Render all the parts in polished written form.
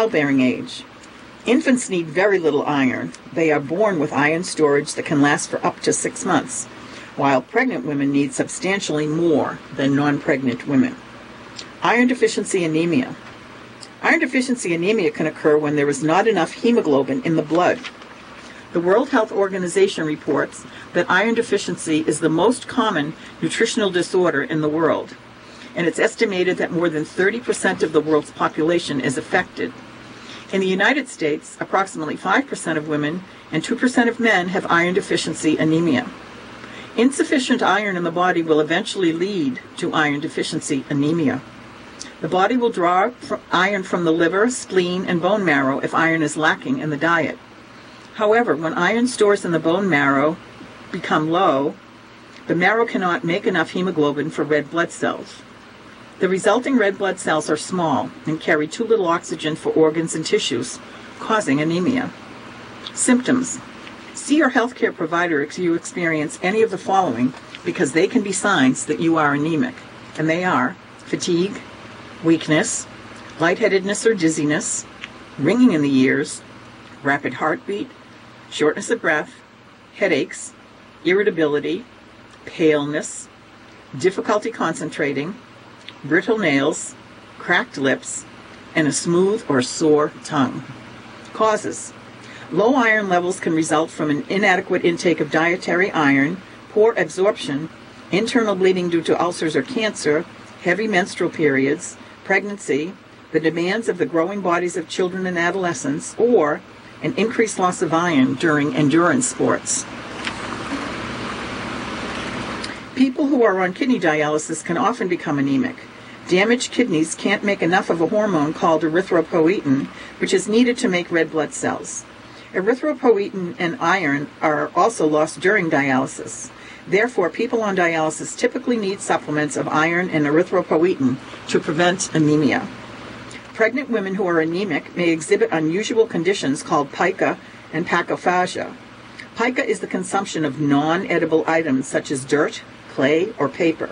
childbearing age. Infants need very little iron. They are born with iron storage that can last for up to 6 months, while pregnant women need substantially more than non-pregnant women. Iron deficiency anemia. Iron deficiency anemia can occur when there is not enough hemoglobin in the blood. The World Health Organization reports that iron deficiency is the most common nutritional disorder in the world, and it's estimated that more than 30% of the world's population is affected. In the United States, approximately 5% of women and 2% of men have iron deficiency anemia. Insufficient iron in the body will eventually lead to iron deficiency anemia. The body will draw iron from the liver, spleen, and bone marrow if iron is lacking in the diet. However, when iron stores in the bone marrow become low, the marrow cannot make enough hemoglobin for red blood cells. The resulting red blood cells are small and carry too little oxygen for organs and tissues, causing anemia. Symptoms. See your healthcare provider if you experience any of the following, because they can be signs that you are anemic. And they are fatigue, weakness, lightheadedness or dizziness, ringing in the ears, rapid heartbeat, shortness of breath, headaches, irritability, paleness, difficulty concentrating, brittle nails, cracked lips, and a smooth or sore tongue. Causes. Low iron levels can result from an inadequate intake of dietary iron, poor absorption, internal bleeding due to ulcers or cancer, heavy menstrual periods, pregnancy, the demands of the growing bodies of children and adolescents, or an increased loss of iron during endurance sports. People who are on kidney dialysis can often become anemic. Damaged kidneys can't make enough of a hormone called erythropoietin, which is needed to make red blood cells. Erythropoietin and iron are also lost during dialysis. Therefore, people on dialysis typically need supplements of iron and erythropoietin to prevent anemia. Pregnant women who are anemic may exhibit unusual conditions called pica and pachyphagia. Pica is the consumption of non-edible items such as dirt, clay, or paper.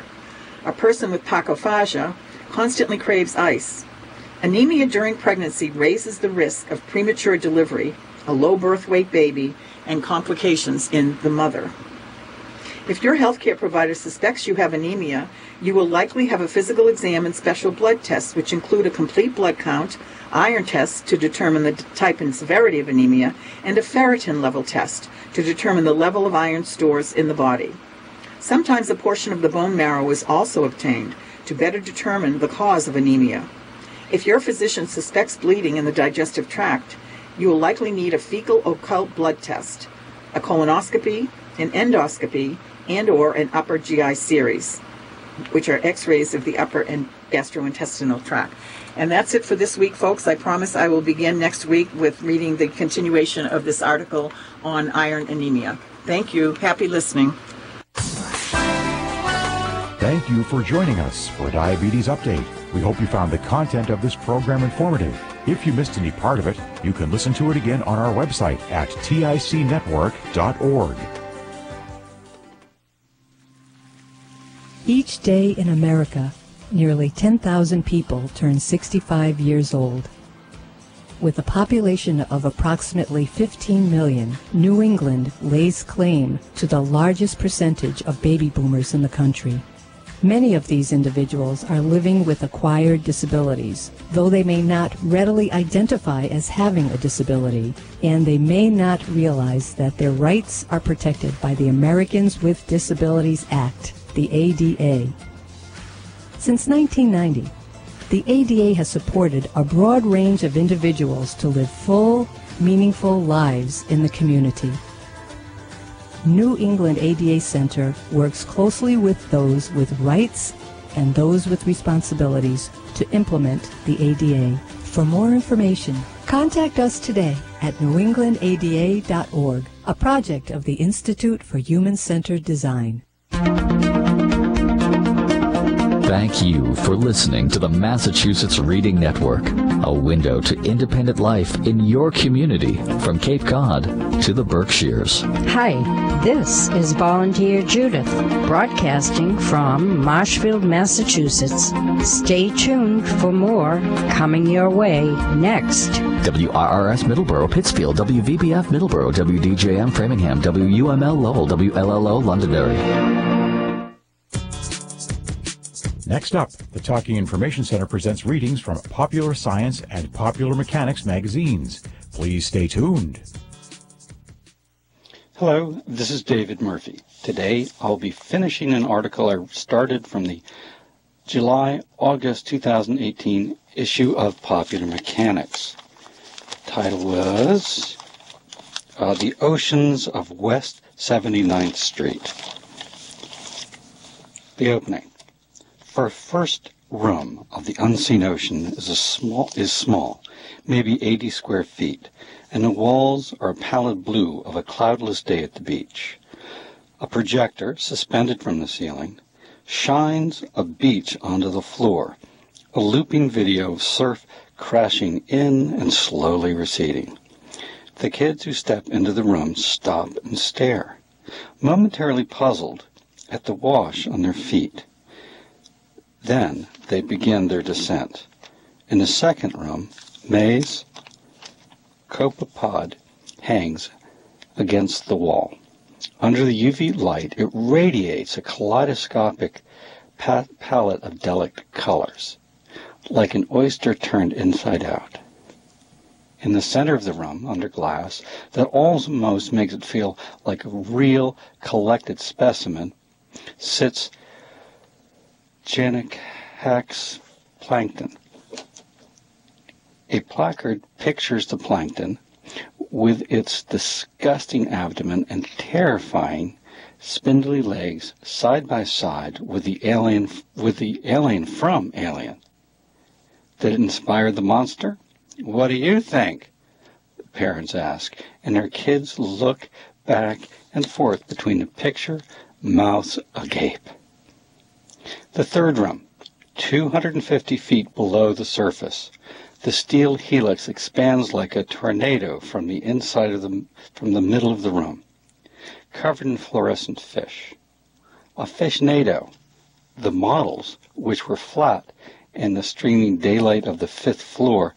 A person with pachyphagia constantly craves ice. Anemia during pregnancy raises the risk of premature delivery, a low birth weight baby, and complications in the mother. If your healthcare provider suspects you have anemia, you will likely have a physical exam and special blood tests, which include a complete blood count, iron tests to determine the type and severity of anemia, and a ferritin level test to determine the level of iron stores in the body. Sometimes a portion of the bone marrow is also obtained to better determine the cause of anemia. If your physician suspects bleeding in the digestive tract, you will likely need a fecal occult blood test, a colonoscopy, an endoscopy, and/or an upper GI series, which are x-rays of the upper and gastrointestinal tract. And that's it for this week, folks. I promise I will begin next week with reading the continuation of this article on iron anemia. Thank you. Happy listening. Thank you for joining us for Diabetes Update. We hope you found the content of this program informative. If you missed any part of it, you can listen to it again on our website at ticnetwork.org. Each day in America, nearly 10,000 people turn 65 years old. With a population of approximately 15 million, New England lays claim to the largest percentage of baby boomers in the country. Many of these individuals are living with acquired disabilities, though they may not readily identify as having a disability, and they may not realize that their rights are protected by the Americans with Disabilities Act, the ADA. Since 1990, the ADA has supported a broad range of individuals to live full, meaningful lives in the community. New England ADA Center works closely with those with rights and those with responsibilities to implement the ADA. For more information, contact us today at newenglandada.org, a project of the Institute for Human-Centered Design. Thank you for listening to the Massachusetts Reading Network. a window to independent life in your community from Cape Cod to the Berkshires. Hi, this is Volunteer Judith, broadcasting from Marshfield, Massachusetts. Stay tuned for more coming your way next. WRRS Middleborough, Pittsfield, WVBF Middleborough, WDJM Framingham, WUML Lowell, WLLO Londonderry. Next up, the Talking Information Center presents readings from Popular Science and Popular Mechanics magazines. Please stay tuned. Hello, this is David Murphy. Today I'll be finishing an article I started from the July-August 2018 issue of Popular Mechanics. The title was The Oceans of West 79th Street. The opening. Our first room of the unseen ocean is small, maybe 80 square feet, and the walls are a pallid blue of a cloudless day at the beach. A projector, suspended from the ceiling, shines a beach onto the floor, a looping video of surf crashing in and slowly receding. The kids who step into the room stop and stare, momentarily puzzled at the wash on their feet. Then they begin their descent. In the second room, May's copepod hangs against the wall. Under the UV light, it radiates a kaleidoscopic palette of delicate colors, like an oyster turned inside out. In the center of the room, under glass, that almost makes it feel like a real collected specimen, sits Genecax plankton. A placard pictures the plankton with its disgusting abdomen and terrifying spindly legs side by side with the alien from Alien. Did it inspire the monster? What do you think? The parents ask, and their kids look back and forth between the picture, mouths agape. The third room, 250 feet below the surface. The steel helix expands like a tornado from the inside of from the middle of the room, covered in fluorescent fish. A fishnado. The models, which were flat in the streaming daylight of the fifth floor,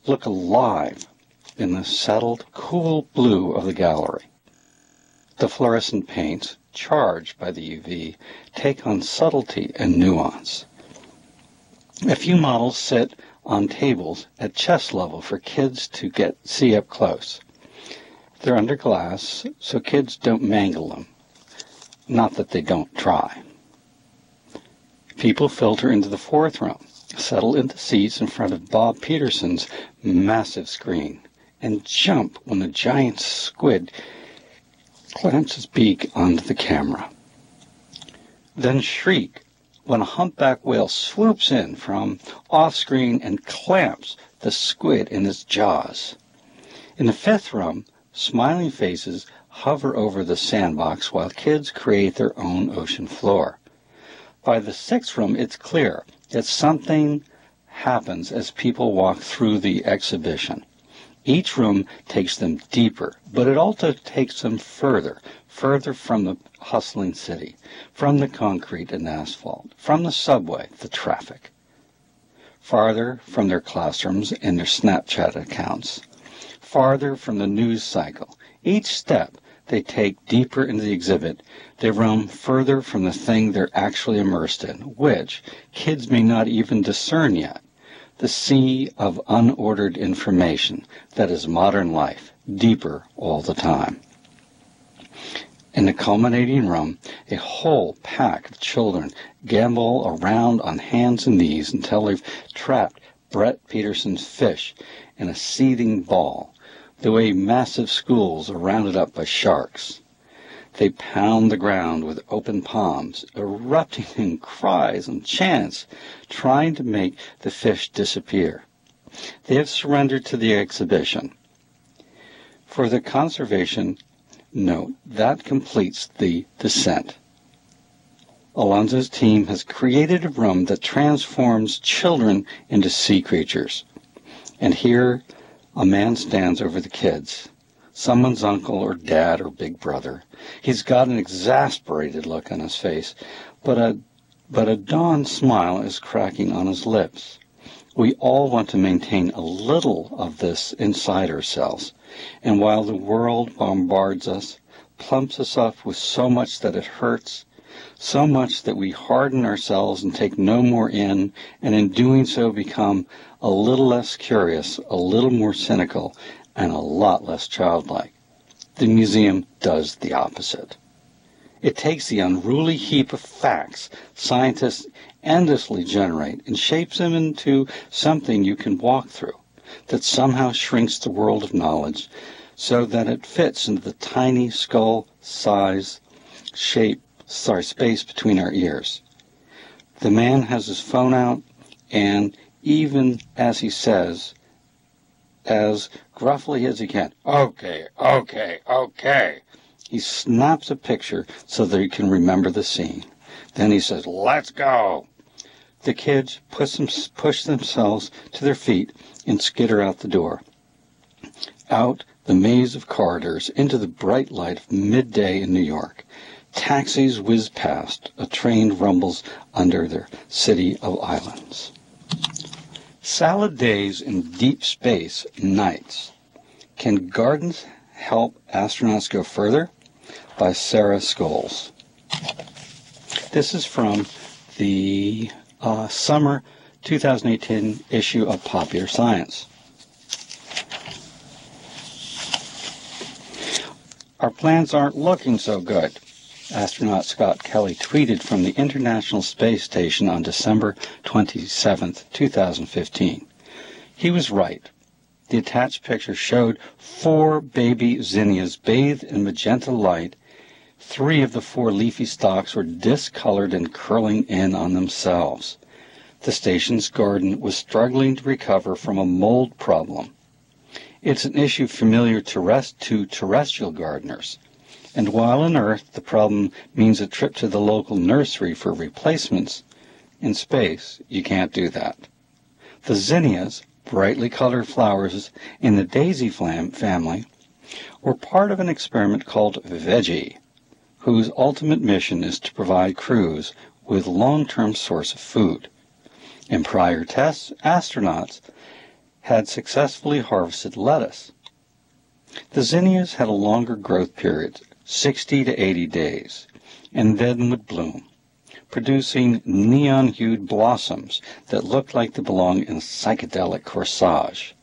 look alive in the settled, cool blue of the gallery. The fluorescent paints, charged by the UV, take on subtlety and nuance. A few models sit on tables at chest level for kids to see up close. They're under glass, so kids don't mangle them. Not that they don't try. People filter into the fourth room, settle into seats in front of Bob Peterson's massive screen, and jump when the giant squid clamps his beak onto the camera. Then shriek when a humpback whale swoops in from off-screen and clamps the squid in its jaws. In the fifth room, smiling faces hover over the sandbox while kids create their own ocean floor. By the sixth room, it's clear that something happens as people walk through the exhibition. Each room takes them deeper, but it also takes them further from the hustling city, from the concrete and asphalt, from the subway, the traffic, farther from their classrooms and their Snapchat accounts, farther from the news cycle. Each step they take deeper into the exhibit, they roam further from the thing they're actually immersed in, which kids may not even discern yet. The sea of unordered information that is modern life, deeper all the time. In the culminating room, a whole pack of children gambol around on hands and knees until they've trapped Brett Peterson's fish in a seething ball, the way massive schools are rounded up by sharks. They pound the ground with open palms, erupting in cries and chants, trying to make the fish disappear. They have surrendered to the exhibition. For the conservation note, that completes the descent. Alonzo's team has created a room that transforms children into sea creatures. And here a man stands over the kids, someone's uncle or dad or big brother. He's got an exasperated look on his face, but a dawn smile is cracking on his lips. We all want to maintain a little of this inside ourselves, and while the world bombards us, plumps us up with so much that it hurts, so much that we harden ourselves and take no more in, and in doing so become a little less curious, a little more cynical, and a lot less childlike. The museum does the opposite. It takes the unruly heap of facts scientists endlessly generate and shapes them into something you can walk through, that somehow shrinks the world of knowledge so that it fits into the tiny skull-size space between our ears. The man has his phone out, and even as he says, as gruffly as he can, "Okay, okay, okay," he snaps a picture so that he can remember the scene. Then he says, "Let's go." The kids push themselves to their feet and skitter out the door. Out the maze of corridors into the bright light of midday in New York. Taxis whiz past. A train rumbles under their city of islands. Salad days in deep space nights. Can gardens help astronauts go further? By Sarah Scholes. This is from the summer 2018 issue of Popular Science. Our plans aren't looking so good, astronaut Scott Kelly tweeted from the International Space Station on December 27, 2015. He was right. The attached picture showed 4 baby zinnias bathed in magenta light. 3 of the 4 leafy stalks were discolored and curling in on themselves. The station's garden was struggling to recover from a mold problem. It's an issue familiar to terrestrial gardeners. And while on Earth the problem means a trip to the local nursery for replacements, in space you can't do that. The zinnias, brightly colored flowers in the daisy family, were part of an experiment called Veggie, whose ultimate mission is to provide crews with long-term source of food. In prior tests, astronauts had successfully harvested lettuce. The zinnias had a longer growth period, 60 to 80 days, and then would bloom, producing neon-hued blossoms that looked like they belonged in a psychedelic corsage.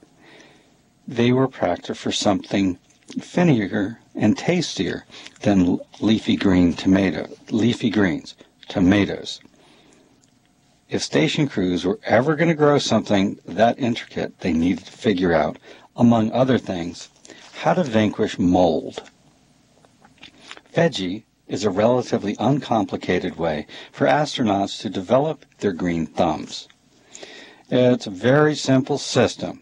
They were practiced for something finnier and tastier than leafy greens, tomatoes. If station crews were ever going to grow something that intricate, they needed to figure out, among other things, how to vanquish mold. Veggie is a relatively uncomplicated way for astronauts to develop their green thumbs. It's a very simple system,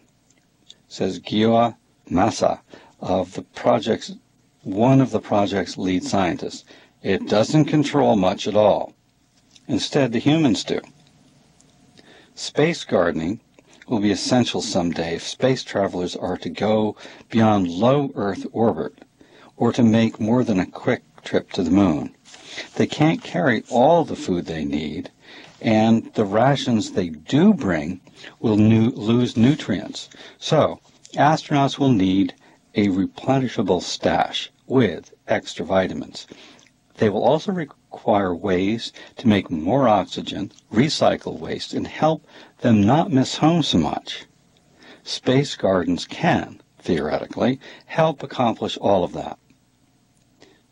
says Gioa Massa, one of the project's lead scientists. It doesn't control much at all. Instead, the humans do. Space gardening will be essential someday if space travelers are to go beyond low Earth orbit or to make more than a quick trip to the moon. They can't carry all the food they need, and the rations they do bring will lose nutrients. So, astronauts will need a replenishable stash with extra vitamins. They will also require ways to make more oxygen, recycle waste, and help them not miss home so much. Space gardens can, theoretically, help accomplish all of that.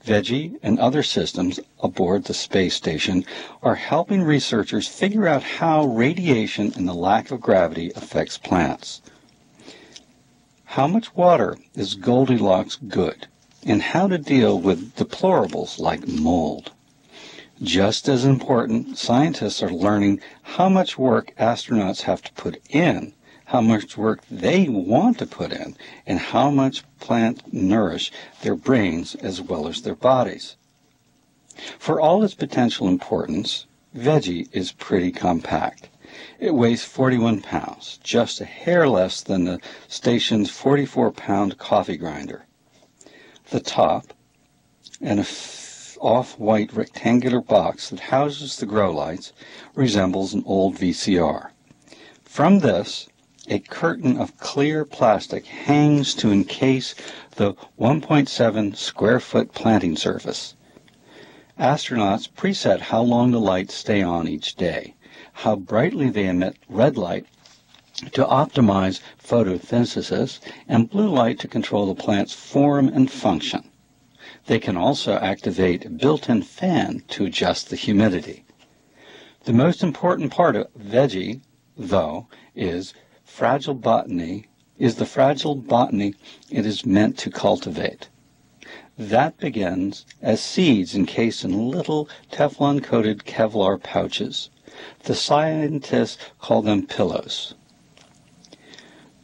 Veggie and other systems aboard the space station are helping researchers figure out how radiation and the lack of gravity affects plants. How much water is Goldilocks good, and how to deal with deplorables like mold. Just as important, scientists are learning how much work astronauts have to put in, how much work they want to put in, and how much plants nourish their brains as well as their bodies. For all its potential importance, Veggie is pretty compact. It weighs 41 pounds, just a hair less than the station's 44-pound coffee grinder. The top, an off-white rectangular box that houses the grow lights, resembles an old VCR. From this, a curtain of clear plastic hangs to encase the 1.7 square foot planting surface. Astronauts preset how long the lights stay on each day, how brightly they emit red light to optimize photosynthesis, and blue light to control the plant's form and function. They can also activate a built-in fan to adjust the humidity. The most important part of veggie, though, is the fragile botany it is meant to cultivate. That begins as seeds encased in little Teflon-coated Kevlar pouches. The scientists call them pillows.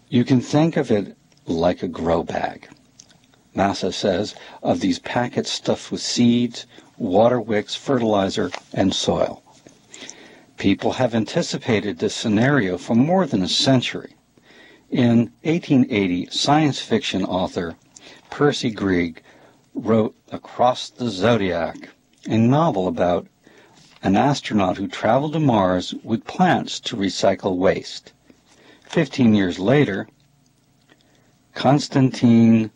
You can think of it like a grow bag. NASA says of these packets stuffed with seeds, water wicks, fertilizer, and soil. People have anticipated this scenario for more than a century. In 1880, science fiction author Percy Grieg wrote Across the Zodiac, a novel about an astronaut who traveled to Mars with plants to recycle waste. 15 years later, Konstantin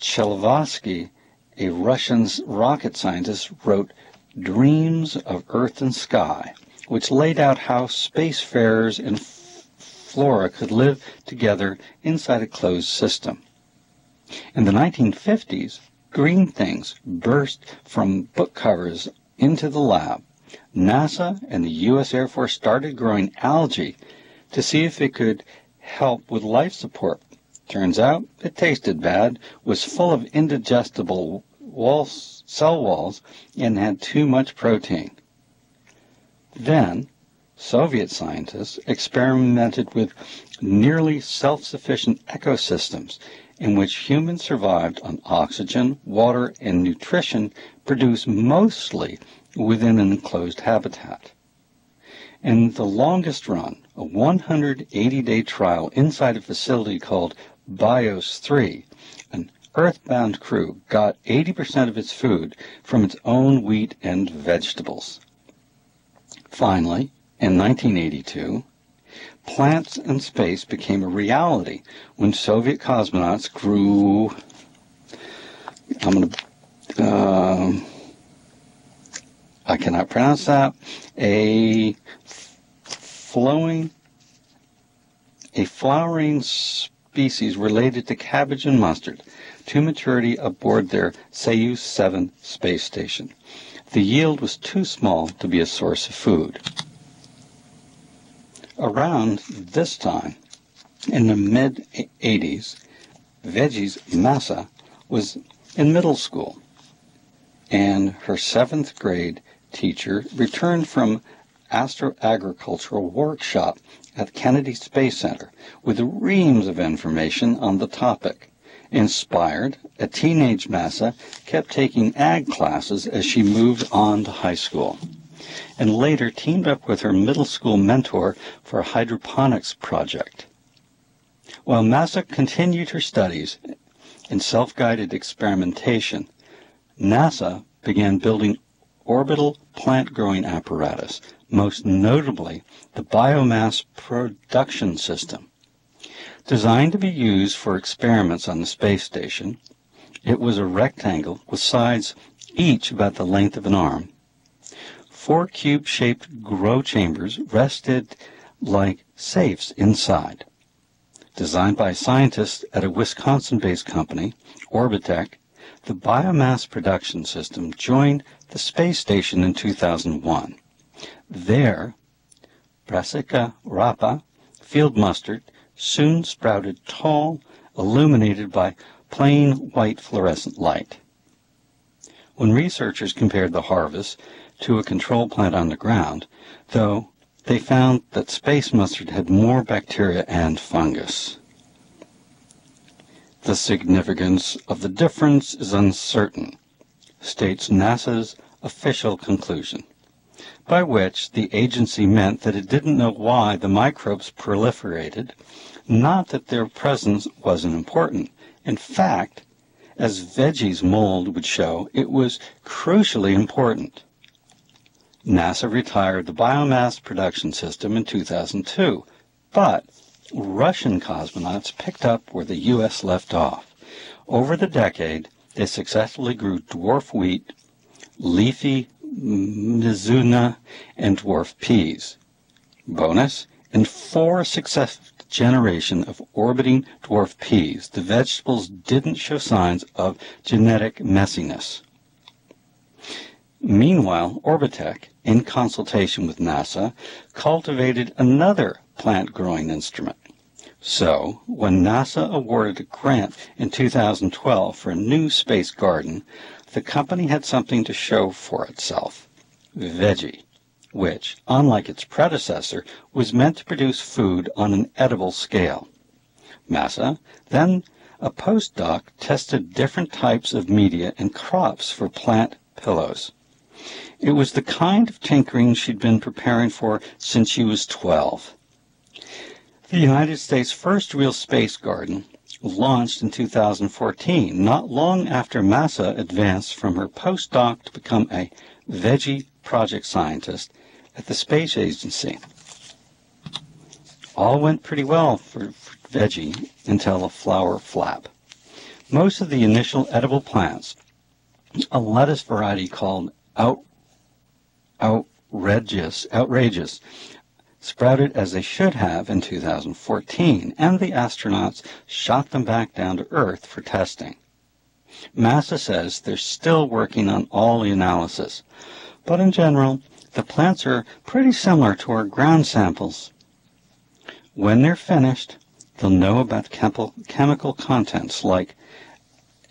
Chelyabinsk, a Russian rocket scientist, wrote Dreams of Earth and Sky, which laid out how spacefarers and flora could live together inside a closed system. In the 1950s, green things burst from book covers into the lab. NASA and the U.S. Air Force started growing algae to see if it could help with life support. Turns out it tasted bad, was full of indigestible cell walls, and had too much protein. Then, Soviet scientists experimented with nearly self-sufficient ecosystems in which humans survived on oxygen, water, and nutrition produced mostly within an enclosed habitat. In the longest run, a 180-day trial inside a facility called BIOS 3, an earthbound crew got 80% of its food from its own wheat and vegetables. Finally, in 1982, plants and space became a reality when Soviet cosmonauts grew, I cannot pronounce that, a flowering species related to cabbage and mustard to maturity aboard their Soyuz 7 space station. The yield was too small to be a source of food. Around this time, in the mid-80s, Veggie's Massa was in middle school, and her 7th grade teacher returned from astroagricultural workshop at Kennedy Space Center with reams of information on the topic. Inspired, a teenage Massa kept taking ag classes as she moved on to high school, and later teamed up with her middle school mentor for a hydroponics project. While Massa continued her studies in self-guided experimentation, NASA began building orbital plant-growing apparatus, most notably the biomass production system. Designed to be used for experiments on the space station, it was a rectangle with sides each about the length of an arm. 4 cube-shaped grow chambers rested like safes inside. Designed by scientists at a Wisconsin-based company, Orbitech, the biomass production system joined the space station in 2001. There, Brassica rapa, field mustard, soon sprouted tall, illuminated by plain white fluorescent light. When researchers compared the harvest to a control plant on the ground, though, they found that space mustard had more bacteria and fungus. The significance of the difference is uncertain, states NASA's official conclusion. by which the agency meant that it didn't know why the microbes proliferated, not that their presence wasn't important. In fact, as Veggie's mold would show, it was crucially important. NASA retired the biomass production system in 2002, but Russian cosmonauts picked up where the U.S. left off. Over the decade, they successfully grew dwarf wheat, leafy mizuna, and dwarf peas. Bonus, in 4 successive generations of orbiting dwarf peas, the vegetables didn't show signs of genetic messiness. Meanwhile, Orbitech, in consultation with NASA, cultivated another plant-growing instrument. So, when NASA awarded a grant in 2012 for a new space garden, the company had something to show for itself, Veggie, which, unlike its predecessor, was meant to produce food on an edible scale. NASA, then a postdoc, tested different types of media and crops for plant pillows. It was the kind of tinkering she'd been preparing for since she was 12. The United States' first real space garden launched in 2014, not long after NASA advanced from her postdoc to become a Veggie project scientist at the Space Agency. All went pretty well for Veggie until a flower flap. Most of the initial edible plants, a lettuce variety called outrageous, sprouted as they should have in 2014, and the astronauts shot them back down to Earth for testing. NASA says they're still working on all the analysis, but in general, the plants are pretty similar to our ground samples. When they're finished, they'll know about chemical contents like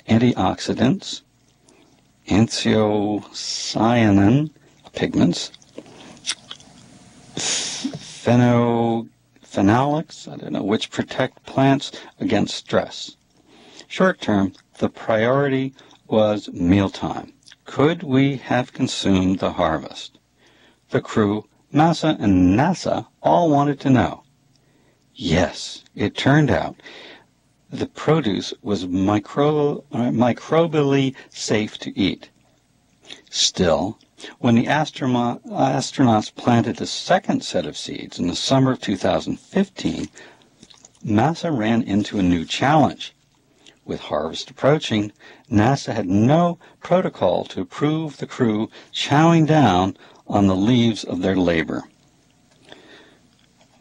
antioxidants, anthocyanin pigments, phenolics, which protect plants against stress. Short term, the priority was mealtime. Could we have consumed the harvest? The crew, Massa and NASA, all wanted to know. Yes, it turned out the produce was microbially safe to eat. Still, when the astronauts planted a second set of seeds in the summer of 2015, NASA ran into a new challenge. With harvest approaching, NASA had no protocol to approve the crew chowing down on the leaves of their labor.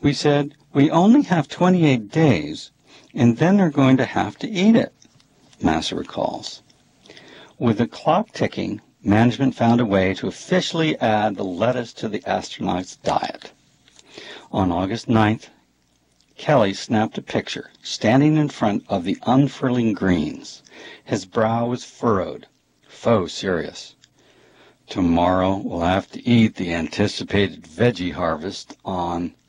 We said, we only have 28 days, and then they're going to have to eat it, NASA recalls. With the clock ticking, management found a way to officially add the lettuce to the astronauts' diet. On August 9th, Kelly snapped a picture, standing in front of the unfurling greens. His brow was furrowed, faux serious. Tomorrow we'll have to eat the anticipated veggie harvest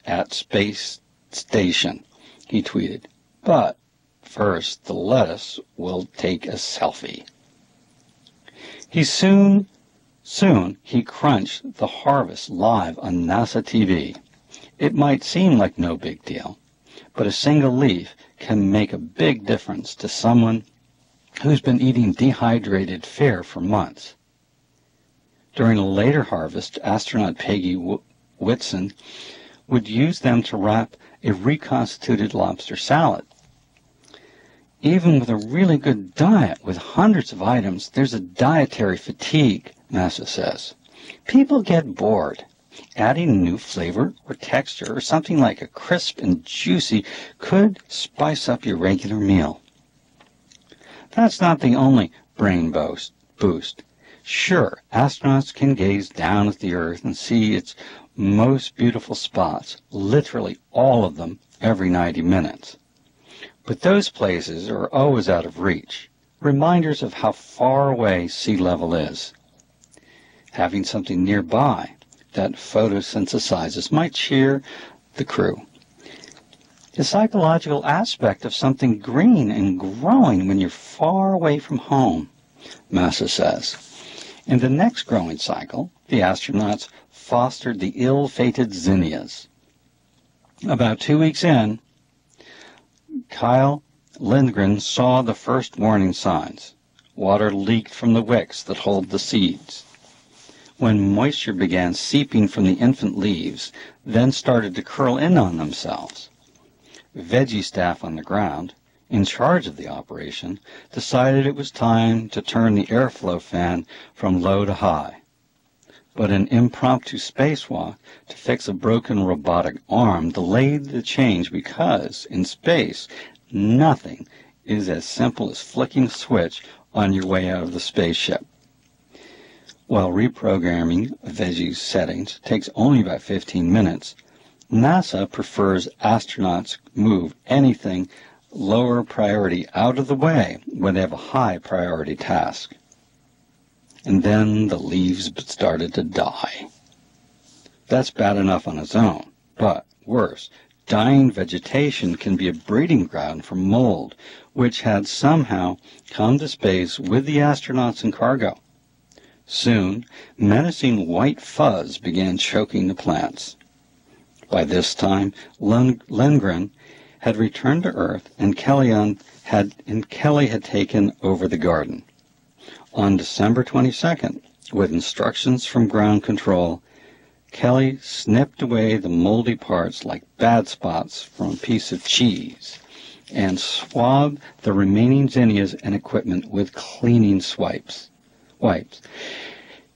at Space Station, he tweeted. But first, the lettuce will take a selfie. Soon he crunched the harvest live on NASA TV. It might seem like no big deal, but a single leaf can make a big difference to someone who's been eating dehydrated fare for months. During a later harvest, astronaut Peggy Whitson would use them to wrap a reconstituted lobster salad. Even with a really good diet with hundreds of items, there's a dietary fatigue, NASA says. People get bored. Adding a new flavor or texture or something like a crisp and juicy could spice up your regular meal. That's not the only brain boost. Sure, astronauts can gaze down at the Earth and see its most beautiful spots, literally all of them, every 90 minutes. But those places are always out of reach, reminders of how far away sea level is. Having something nearby that photosynthesizes might cheer the crew. The psychological aspect of something green and growing when you're far away from home, Massa says. In the next growing cycle, the astronauts fostered the ill-fated zinnias. About 2 weeks in, Kyle Lindgren saw the first warning signs. Water leaked from the wicks that hold the seeds. When moisture began seeping from the infant leaves, then started to curl in on themselves. Veggie staff on the ground, in charge of the operation, decided it was time to turn the airflow fan from low to high. But an impromptu spacewalk to fix a broken robotic arm delayed the change because, in space, nothing is as simple as flicking a switch on your way out of the spaceship. While reprogramming Veggie's settings takes only about 15 minutes, NASA prefers astronauts move anything lower priority out of the way when they have a high priority task. And then the leaves started to die. That's bad enough on its own, but worse, dying vegetation can be a breeding ground for mold, which had somehow come to space with the astronauts and cargo. Soon, menacing white fuzz began choking the plants. By this time, Lindgren had returned to Earth, and Kelly had taken over the garden. On December 22nd, with instructions from ground control, Kelly snipped away the moldy parts like bad spots from a piece of cheese and swabbed the remaining zinnias and equipment with cleaning wipes.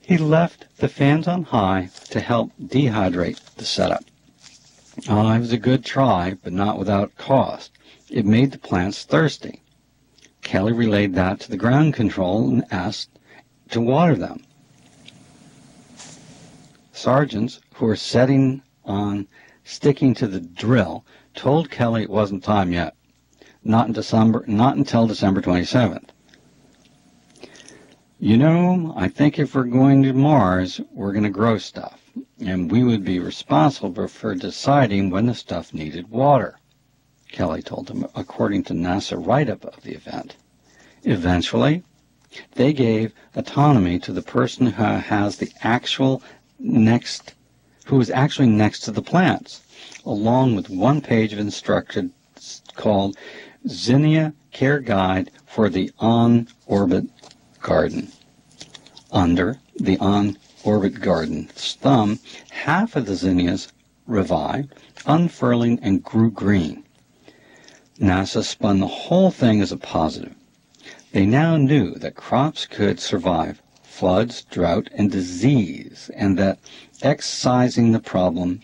He left the fans on high to help dehydrate the setup. It was a good try, but not without cost. It made the plants thirsty. Kelly relayed that to the ground control and asked to water them. Sergeants who were sticking to the drill told Kelly it wasn't time yet, not until December 27th. You know, I think if we're going to Mars, we're going to grow stuff, and we would be responsible for deciding when the stuff needed water, Kelly told them, according to NASA write-up of the event. Eventually, they gave autonomy to the person who is actually next to the plants, along with one page of instructions called Zinnia Care Guide for the On-Orbit Garden. Under the On-Orbit Garden's thumb, half of the zinnias revived, unfurling, and grew green. NASA spun the whole thing as a positive. They now knew that crops could survive floods, drought, and disease, and that excising the problem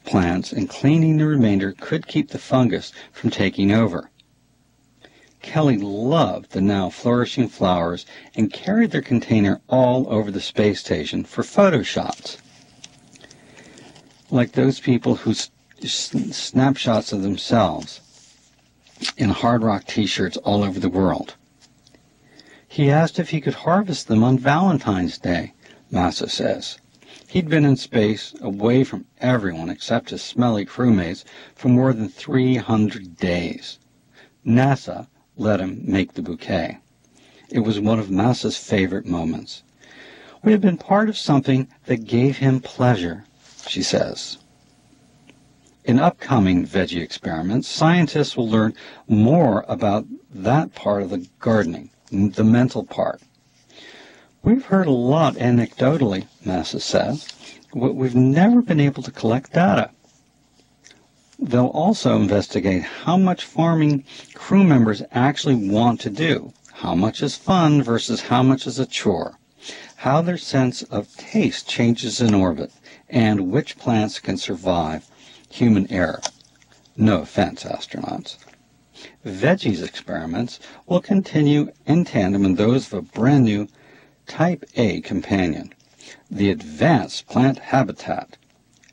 plants and cleaning the remainder could keep the fungus from taking over. Kelly loved the now flourishing flowers and carried their container all over the space station for photo shots. Like those people who snapshots of themselves in Hard Rock t-shirts all over the world. He asked if he could harvest them on Valentine's Day, NASA says. He'd been in space, away from everyone except his smelly crewmates, for more than 300 days. NASA let him make the bouquet. It was one of NASA's favorite moments. We had been part of something that gave him pleasure, she says. In upcoming veggie experiments, scientists will learn more about that part of the gardening, the mental part. We've heard a lot anecdotally, NASA says, but we've never been able to collect data. They'll also investigate how much farming crew members actually want to do, how much is fun versus how much is a chore, how their sense of taste changes in orbit, and which plants can survive human error. No offense, astronauts. Veggies experiments will continue in tandem with those of a brand new Type A companion, the Advanced Plant Habitat,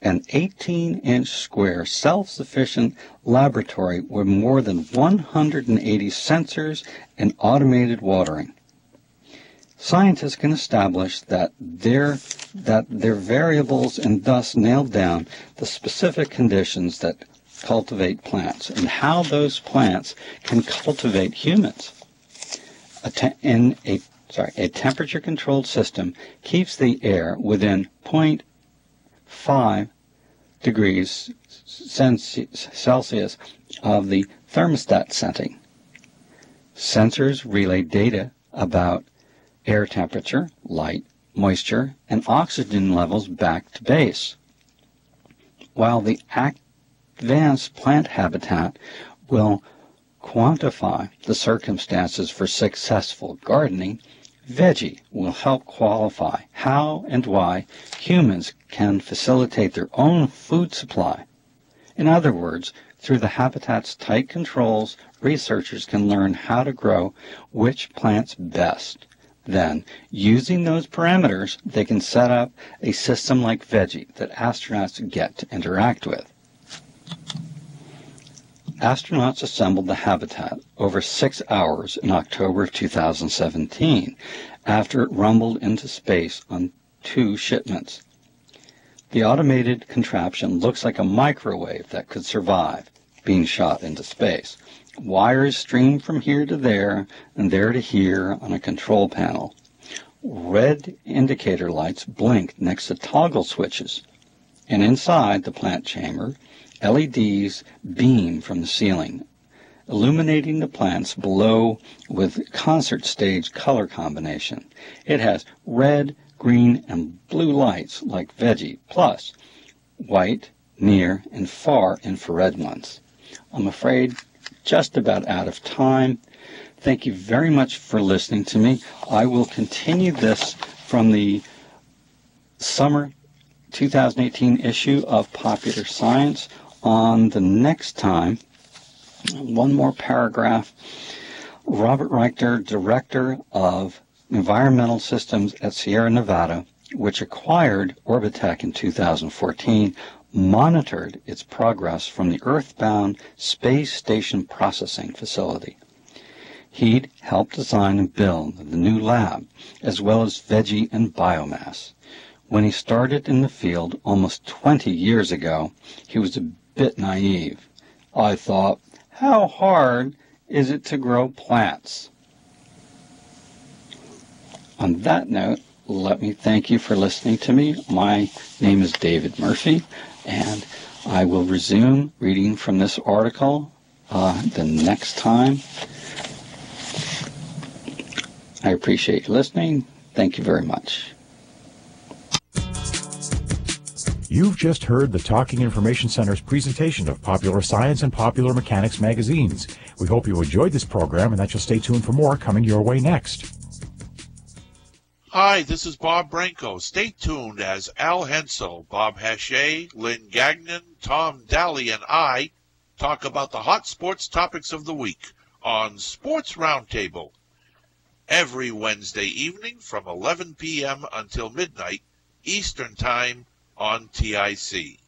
an 18-inch square self-sufficient laboratory with more than 180 sensors and automated watering. Scientists can establish that their variables and thus nail down the specific conditions that cultivate plants and how those plants can cultivate humans. In a A temperature-controlled system keeps the air within 0.5 degrees Celsius of the thermostat setting. Sensors relay data about air temperature, light, moisture, and oxygen levels back to base. While the advanced plant habitat will quantify the circumstances for successful gardening, veggie will help qualify how and why humans can facilitate their own food supply. In other words, through the habitat's tight controls, researchers can learn how to grow which plants best. Then, using those parameters, they can set up a system like veggie that astronauts get to interact with. Astronauts assembled the habitat over 6 hours in October of 2017 after it rumbled into space on 2 shipments. The automated contraption looks like a microwave that could survive being shot into space. Wires stream from here to there and there to here on a control panel. Red indicator lights blink next to toggle switches. And inside the plant chamber, LEDs beam from the ceiling, illuminating the plants below with concert stage color combination. It has red, green, and blue lights like veggie, plus white, near, and far infrared ones. I'm afraid just about out of time. Thank you very much for listening to me. I will continue this from the summer 2018 issue of Popular Science on the next time. One more paragraph. Robert Reichter, Director of Environmental Systems at Sierra Nevada, which acquired Orbitech in 2014, monitored its progress from the Earthbound Space Station Processing Facility. He'd helped design and build the new lab, as well as veggie and biomass. When he started in the field almost 20 years ago, he was a bit naive. I thought, how hard is it to grow plants? On that note, let me thank you for listening to me. My name is David Murphy, and I will resume reading from this article the next time. I appreciate you listening. Thank you very much. You've just heard the Talking Information Center's presentation of Popular Science and Popular Mechanics magazines. We hope you enjoyed this program and that you'll stay tuned for more coming your way next. Hi, this is Bob Branco. Stay tuned as Al Hensel, Bob Hache, Lynn Gagnon, Tom Daly, and I talk about the hot sports topics of the week on Sports Roundtable every Wednesday evening from 11 p.m. until midnight Eastern Time on TIC.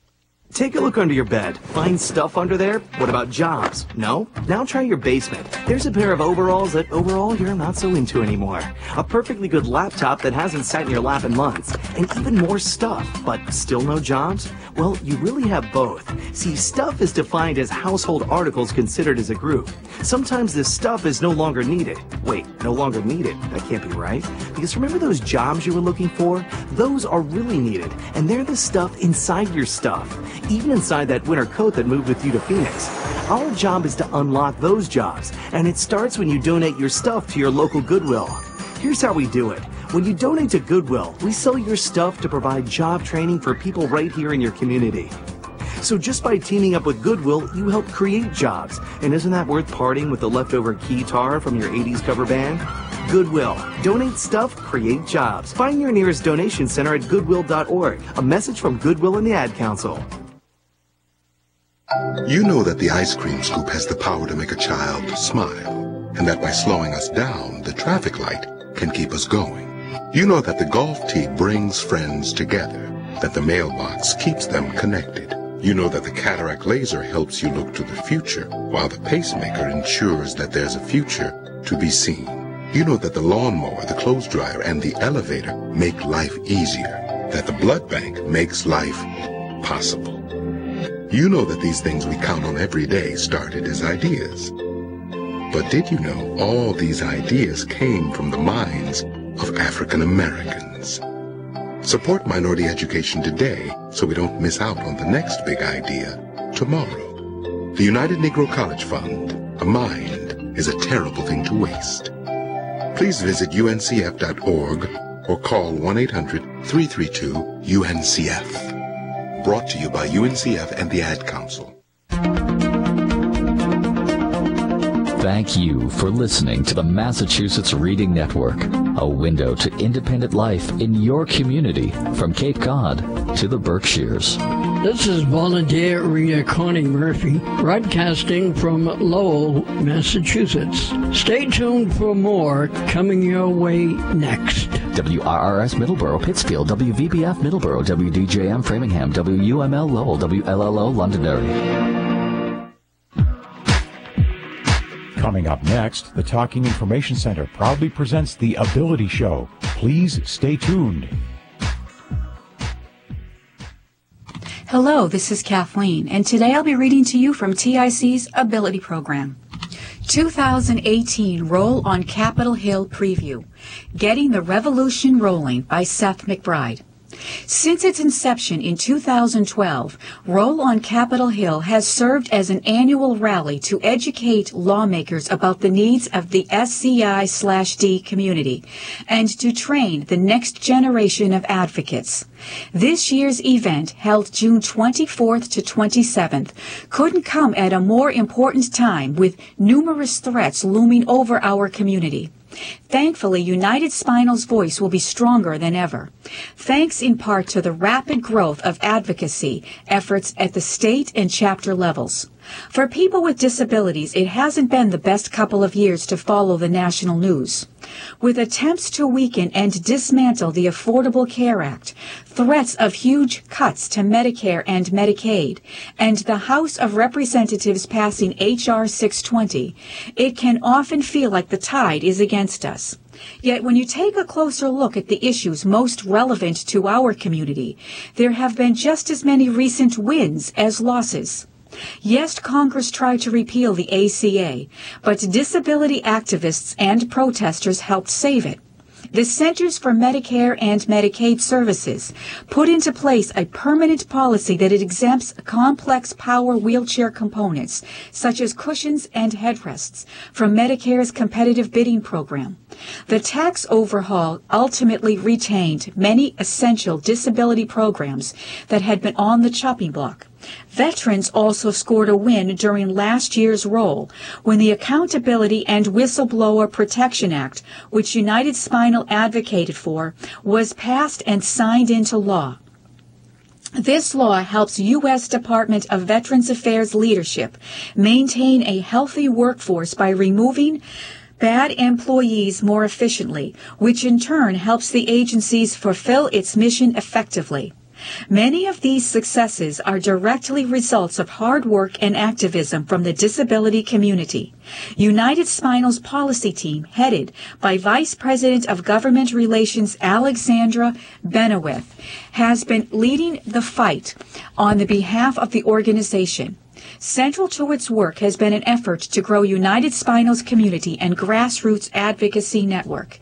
Take a look under your bed. Find stuff under there? What about jobs? No? Now try your basement. There's a pair of overalls that overall you're not so into anymore. A perfectly good laptop that hasn't sat in your lap in months. And even more stuff, but still no jobs? Well, you really have both. See, stuff is defined as household articles considered as a group. Sometimes this stuff is no longer needed. Wait, no longer needed? That can't be right. Because remember those jobs you were looking for? Those are really needed, and they're the stuff inside your stuff. Even inside that winter coat that moved with you to Phoenix. Our job is to unlock those jobs, and it starts when you donate your stuff to your local Goodwill. Here's how we do it. When you donate to Goodwill, we sell your stuff to provide job training for people right here in your community. So just by teaming up with Goodwill, you help create jobs. And isn't that worth parting with the leftover guitar from your 80s cover band? Goodwill. Donate stuff, create jobs. Find your nearest donation center at goodwill.org. A message from Goodwill and the Ad Council. You know that the ice cream scoop has the power to make a child smile, and that by slowing us down, the traffic light can keep us going. You know that the golf tee brings friends together, that the mailbox keeps them connected. You know that the cataract laser helps you look to the future, while the pacemaker ensures that there's a future to be seen. You know that the lawnmower, the clothes dryer, and the elevator make life easier, that the blood bank makes life possible. You know that these things we count on every day started as ideas. But did you know all these ideas came from the minds of African Americans? Support minority education today so we don't miss out on the next big idea tomorrow. The United Negro College Fund. A mind is a terrible thing to waste. Please visit uncf.org or call 1-800-332-UNCF. Brought to you by UNCF and the Ad Council. Thank you for listening to the Massachusetts Reading Network, a window to independent life in your community from Cape Cod to the Berkshires. This is volunteer reader Connie Murphy, broadcasting from Lowell, Massachusetts. Stay tuned for more coming your way next. WRRS Middleborough, Pittsfield, WVBF Middleborough, WDJM Framingham, WUML Lowell, WLLO Londonderry. Coming up next, the Talking Information Center proudly presents The Ability Show. Please stay tuned. Hello, this is Kathleen, and today I'll be reading to you from TIC's Ability Program. 2018 Roll on Capitol Hill Preview, Getting the Revolution Rolling by Seth McBride. Since its inception in 2012, Roll on Capitol Hill has served as an annual rally to educate lawmakers about the needs of the SCI/D community and to train the next generation of advocates. This year's event, held June 24th to 27th, couldn't come at a more important time with numerous threats looming over our community. Thankfully, United Spinal's voice will be stronger than ever, thanks in part to the rapid growth of advocacy efforts at the state and chapter levels. For people with disabilities, it hasn't been the best couple of years to follow the national news. With attempts to weaken and dismantle the Affordable Care Act, threats of huge cuts to Medicare and Medicaid, and the House of Representatives passing H.R. 620, it can often feel like the tide is against us. Yet when you take a closer look at the issues most relevant to our community, there have been just as many recent wins as losses. Yes, Congress tried to repeal the ACA, but disability activists and protesters helped save it. The Centers for Medicare and Medicaid Services put into place a permanent policy that exempts complex power wheelchair components, such as cushions and headrests, from Medicare's competitive bidding program. The tax overhaul ultimately retained many essential disability programs that had been on the chopping block. Veterans also scored a win during last year's roll when the Accountability and Whistleblower Protection Act, which United Spinal advocated for, was passed and signed into law. This law helps U.S. Department of Veterans Affairs leadership maintain a healthy workforce by removing bad employees more efficiently, which in turn helps the agencies fulfill its mission effectively. Many of these successes are directly results of hard work and activism from the disability community. United Spinal's policy team, headed by Vice President of Government Relations Alexandra Benowith, has been leading the fight on the behalf of the organization. Central to its work has been an effort to grow United Spinal's community and grassroots advocacy network.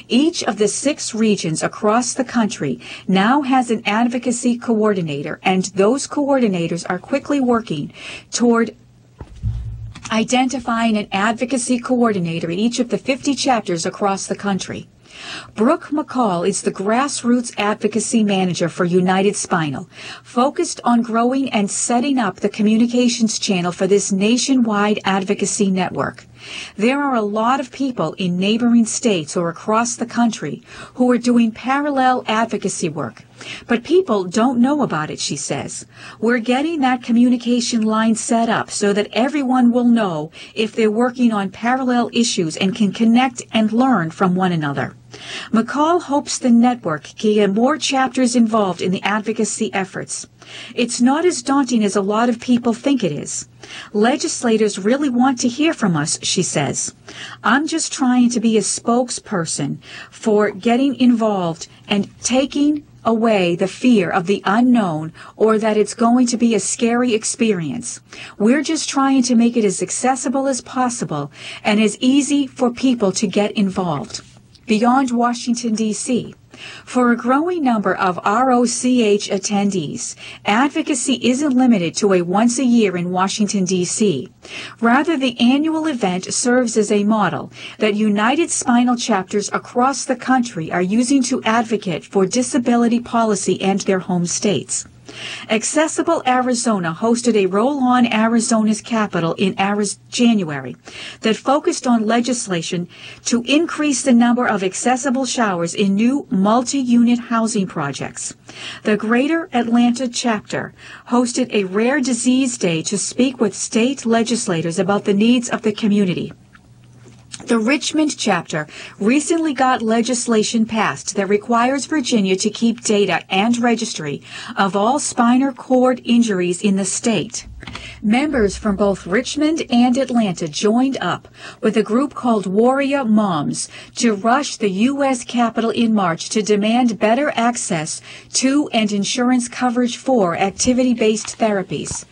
Each of the 6 regions across the country now has an advocacy coordinator, and those coordinators are quickly working toward identifying an advocacy coordinator in each of the 50 chapters across the country. Brooke McCall is the Grassroots Advocacy Manager for United Spinal, focused on growing and setting up the communications channel for this nationwide advocacy network. There are a lot of people in neighboring states or across the country who are doing parallel advocacy work, but people don't know about it, she says. We're getting that communication line set up so that everyone will know if they're working on parallel issues and can connect and learn from one another. McCall hopes the network can get more chapters involved in the advocacy efforts. It's not as daunting as a lot of people think it is. Legislators really want to hear from us, she says. I'm just trying to be a spokesperson for getting involved and taking away the fear of the unknown or that it's going to be a scary experience. We're just trying to make it as accessible as possible and as easy for people to get involved. Beyond Washington, D.C., for a growing number of ROCH attendees, advocacy isn't limited to a once a year in Washington, D.C. Rather, the annual event serves as a model that United Spinal chapters across the country are using to advocate for disability policy and their home states. Accessible Arizona hosted a Roll on Arizona's Capitol in January that focused on legislation to increase the number of accessible showers in new multi-unit housing projects. The Greater Atlanta chapter hosted a Rare Disease Day to speak with state legislators about the needs of the community. The Richmond chapter recently got legislation passed that requires Virginia to keep data and registry of all spinal cord injuries in the state. Members from both Richmond and Atlanta joined up with a group called Warrior Moms to rush the U.S. Capitol in March to demand better access to and insurance coverage for activity-based therapies.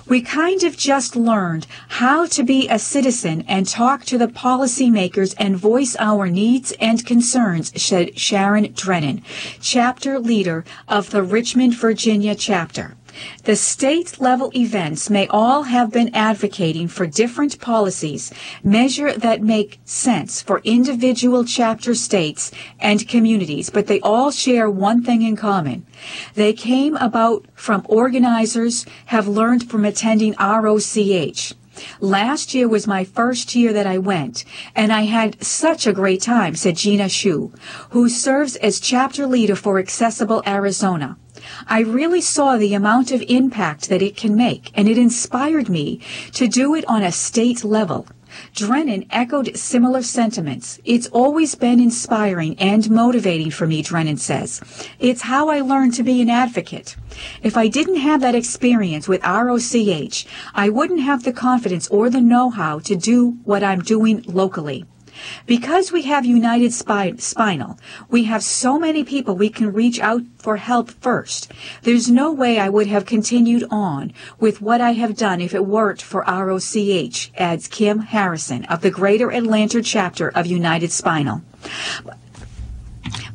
We kind of just learned how to be a citizen and talk to the policymakers and voice our needs and concerns, said Sharon Drennan, chapter leader of the Richmond, Virginia chapter. The state-level events may all have been advocating for different policies, measures that make sense for individual chapter states and communities, but they all share one thing in common. They came about from organizers have learned from attending ROCH. Last year was my first year that I went, and I had such a great time, said Gina Shu, who serves as chapter leader for Accessible Arizona. I really saw the amount of impact that it can make, and it inspired me to do it on a state level. Drennan echoed similar sentiments. It's always been inspiring and motivating for me, Drennan says. It's how I learned to be an advocate. If I didn't have that experience with ROCH, I wouldn't have the confidence or the know-how to do what I'm doing locally. Because we have United Spinal, we have so many people we can reach out for help first. There's no way I would have continued on with what I have done if it weren't for ROCH, adds Kim Harrison of the Greater Atlanta chapter of United Spinal.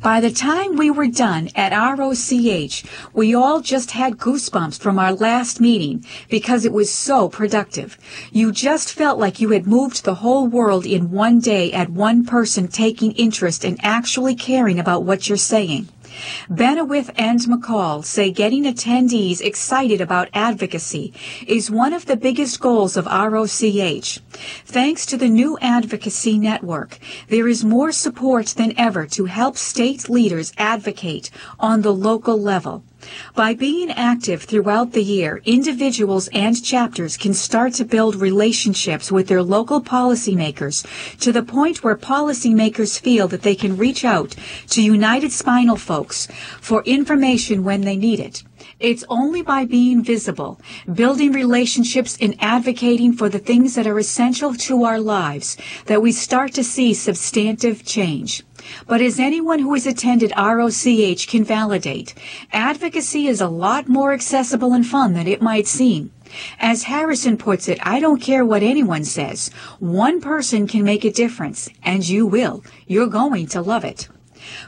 By the time we were done at ROCH, we all just had goosebumps from our last meeting because it was so productive. You just felt like you had moved the whole world in one day at one person taking interest and actually caring about what you're saying. Benowith and McCall say getting attendees excited about advocacy is one of the biggest goals of ROCH. Thanks to the new advocacy network, there is more support than ever to help state leaders advocate on the local level. By being active throughout the year, individuals and chapters can start to build relationships with their local policymakers to the point where policymakers feel that they can reach out to United Spinal folks for information when they need it. It's only by being visible, building relationships, and advocating for the things that are essential to our lives that we start to see substantive change. But as anyone who has attended ROCH can validate, advocacy is a lot more accessible and fun than it might seem. As Harrison puts it, I don't care what anyone says. One person can make a difference, and you will. You're going to love it.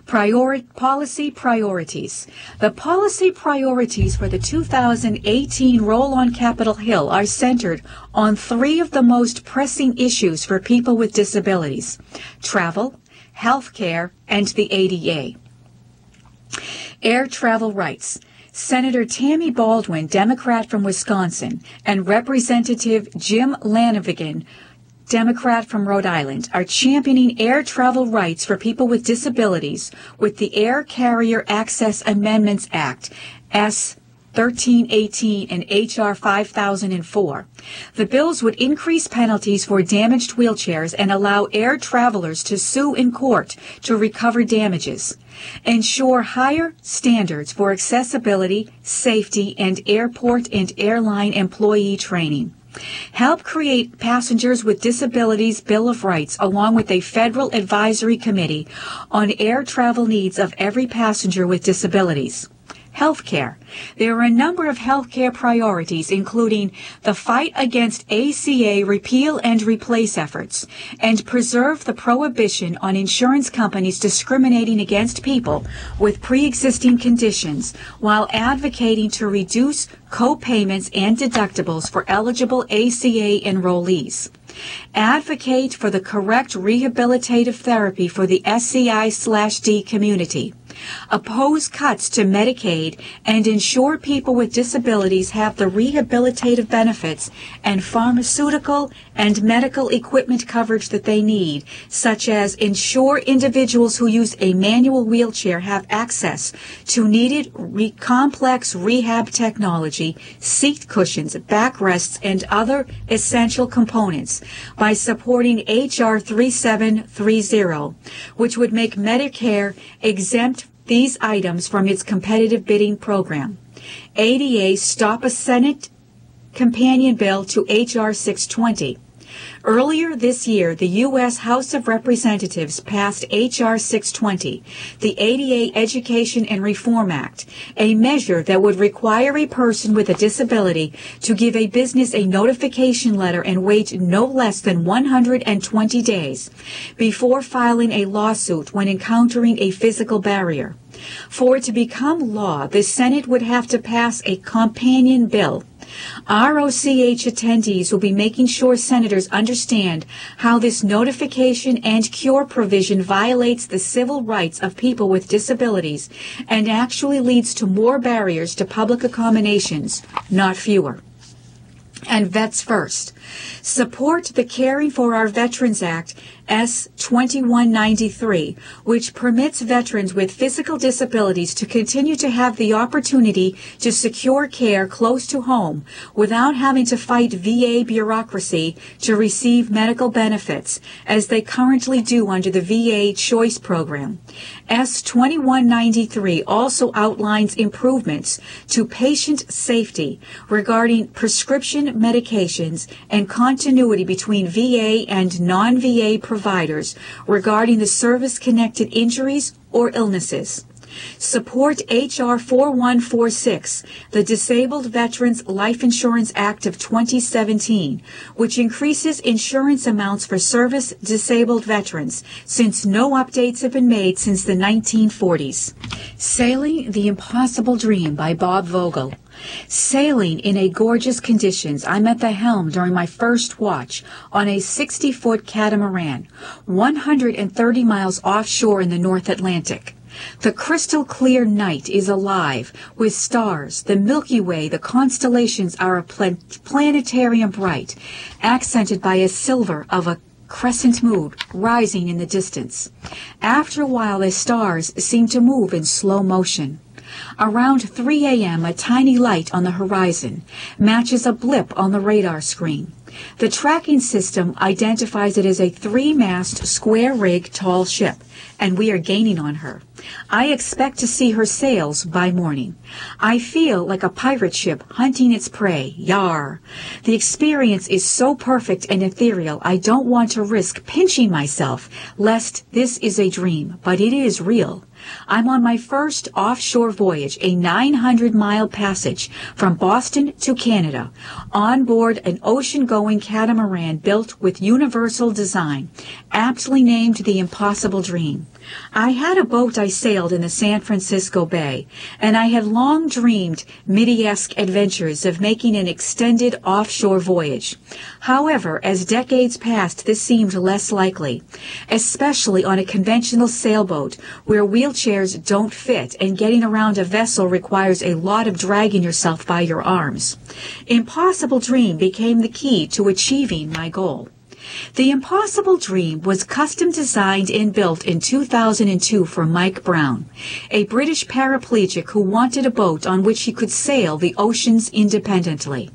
Policy priorities. The policy priorities for the 2018 Roll on Capitol Hill are centered on three of the most pressing issues for people with disabilities: travel, health care, and the ADA. Air travel rights. Senator Tammy Baldwin, Democrat from Wisconsin, and Representative Jim Lanivigan, Democrat from Rhode Island, are championing air travel rights for people with disabilities with the Air Carrier Access Amendments Act, S. 1318 and H.R. 5004. The bills would increase penalties for damaged wheelchairs and allow air travelers to sue in court to recover damages, ensure higher standards for accessibility, safety, and airport and airline employee training. Help create Passengers with Disabilities Bill of Rights along with a federal advisory committee on air travel needs of every passenger with disabilities. Healthcare. There are a number of healthcare priorities, including the fight against ACA repeal and replace efforts, and preserve the prohibition on insurance companies discriminating against people with pre-existing conditions, while advocating to reduce co-payments and deductibles for eligible ACA enrollees. Advocate for the correct rehabilitative therapy for the SCI/D community. Oppose cuts to Medicaid and ensure people with disabilities have the rehabilitative benefits and pharmaceutical and medical equipment coverage that they need, such as ensure individuals who use a manual wheelchair have access to needed complex rehab technology, seat cushions, backrests, and other essential components by supporting H.R. 3730, which would make Medicare exempt these items from its competitive bidding program. ADA Stop a Senate companion bill to H.R. 620. Earlier this year, the U.S. House of Representatives passed H.R. 620, the ADA Education and Reform Act, a measure that would require a person with a disability to give a business a notification letter and wait no less than 120 days before filing a lawsuit when encountering a physical barrier. For it to become law, the Senate would have to pass a companion bill. ROCH attendees will be making sure senators understand how this notification and cure provision violates the civil rights of people with disabilities and actually leads to more barriers to public accommodations, not fewer. And Vets First. Support the Caring for Our Veterans Act, S. 2193, which permits veterans with physical disabilities to continue to have the opportunity to secure care close to home without having to fight VA bureaucracy to receive medical benefits, as they currently do under the VA Choice Program. S. 2193 also outlines improvements to patient safety regarding prescription medications and continuity between VA and non-VA providers regarding the service-connected injuries or illnesses. Support H.R. 4146, the Disabled Veterans Life Insurance Act of 2017, which increases insurance amounts for service-disabled veterans, since no updates have been made since the 1940s. Sailing the Impossible Dream by Bob Vogel. Sailing in a gorgeous conditions, I'm at the helm during my first watch on a 60-foot catamaran, 130 miles offshore in the North Atlantic. The crystal clear night is alive with stars. The Milky Way, the constellations are a planetarium bright, accented by a silver of a crescent moon rising in the distance. After a while, the stars seem to move in slow motion. Around 3 a.m., a tiny light on the horizon matches a blip on the radar screen. The tracking system identifies it as a 3-mast, square-rig, tall ship, and we are gaining on her. I expect to see her sails by morning. I feel like a pirate ship hunting its prey. Yar! The experience is so perfect and ethereal, I don't want to risk pinching myself, lest this is a dream, but it is real. I'm on my first offshore voyage, a 900-mile passage from Boston to Canada, on board an ocean-going catamaran built with universal design, aptly named the Impossible Dream. I had a boat I sailed in the San Francisco Bay, and I had long dreamed Midi-esque adventures of making an extended offshore voyage. However, as decades passed, this seemed less likely, especially on a conventional sailboat where wheelchairs don't fit and getting around a vessel requires a lot of dragging yourself by your arms. Impossible Dream became the key to achieving my goal. The Impossible Dream was custom designed and built in 2002 for Mike Brown, a British paraplegic who wanted a boat on which he could sail the oceans independently.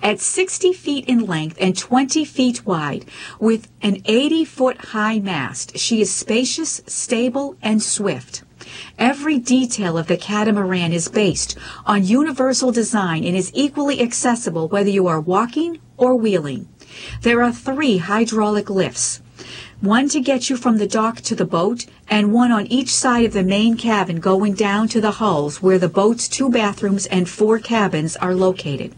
At 60 feet in length and 20 feet wide, with an 80-foot high mast, she is spacious, stable, and swift. Every detail of the catamaran is based on universal design and is equally accessible whether you are walking or wheeling. There are 3 hydraulic lifts, one to get you from the dock to the boat, and one on each side of the main cabin going down to the hulls where the boat's 2 bathrooms and 4 cabins are located.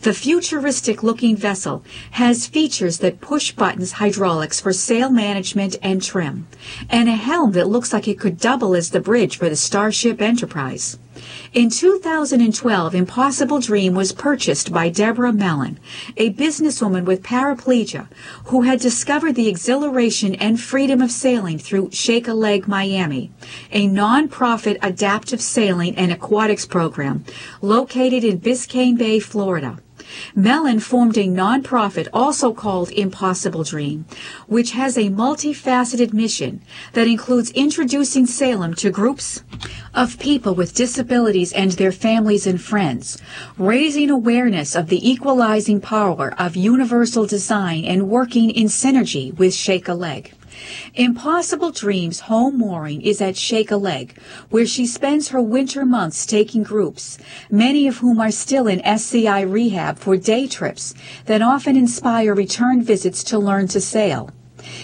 The futuristic-looking vessel has features that push-buttons hydraulics for sail management and trim, and a helm that looks like it could double as the bridge for the Starship Enterprise. In 2012, Impossible Dream was purchased by Deborah Mellon, a businesswoman with paraplegia who had discovered the exhilaration and freedom of sailing through Shake a Leg Miami, a non-profit adaptive sailing and aquatics program located in Biscayne Bay, Florida. Mellon formed a non-profit also called Impossible Dream, which has a multifaceted mission that includes introducing Salem to groups of people with disabilities and their families and friends, raising awareness of the equalizing power of universal design and working in synergy with Shake a Leg. Impossible Dream's home mooring is at Shake a Leg, where she spends her winter months taking groups, many of whom are still in SCI rehab, for day trips that often inspire return visits to learn to sail.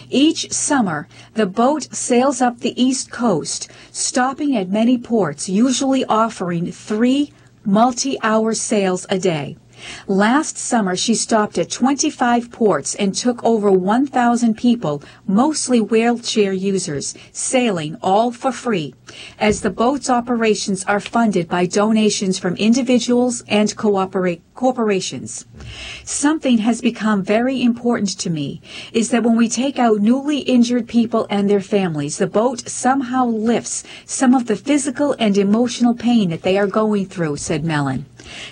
Each summer, the boat sails up the East Coast, stopping at many ports, usually offering 3 multi-hour sails a day. Last summer, she stopped at 25 ports and took over 1,000 people, mostly wheelchair users, sailing all for free, as the boat's operations are funded by donations from individuals and corporations. Something has become very important to me, is that when we take out newly injured people and their families, the boat somehow lifts some of the physical and emotional pain that they are going through, said Mellon.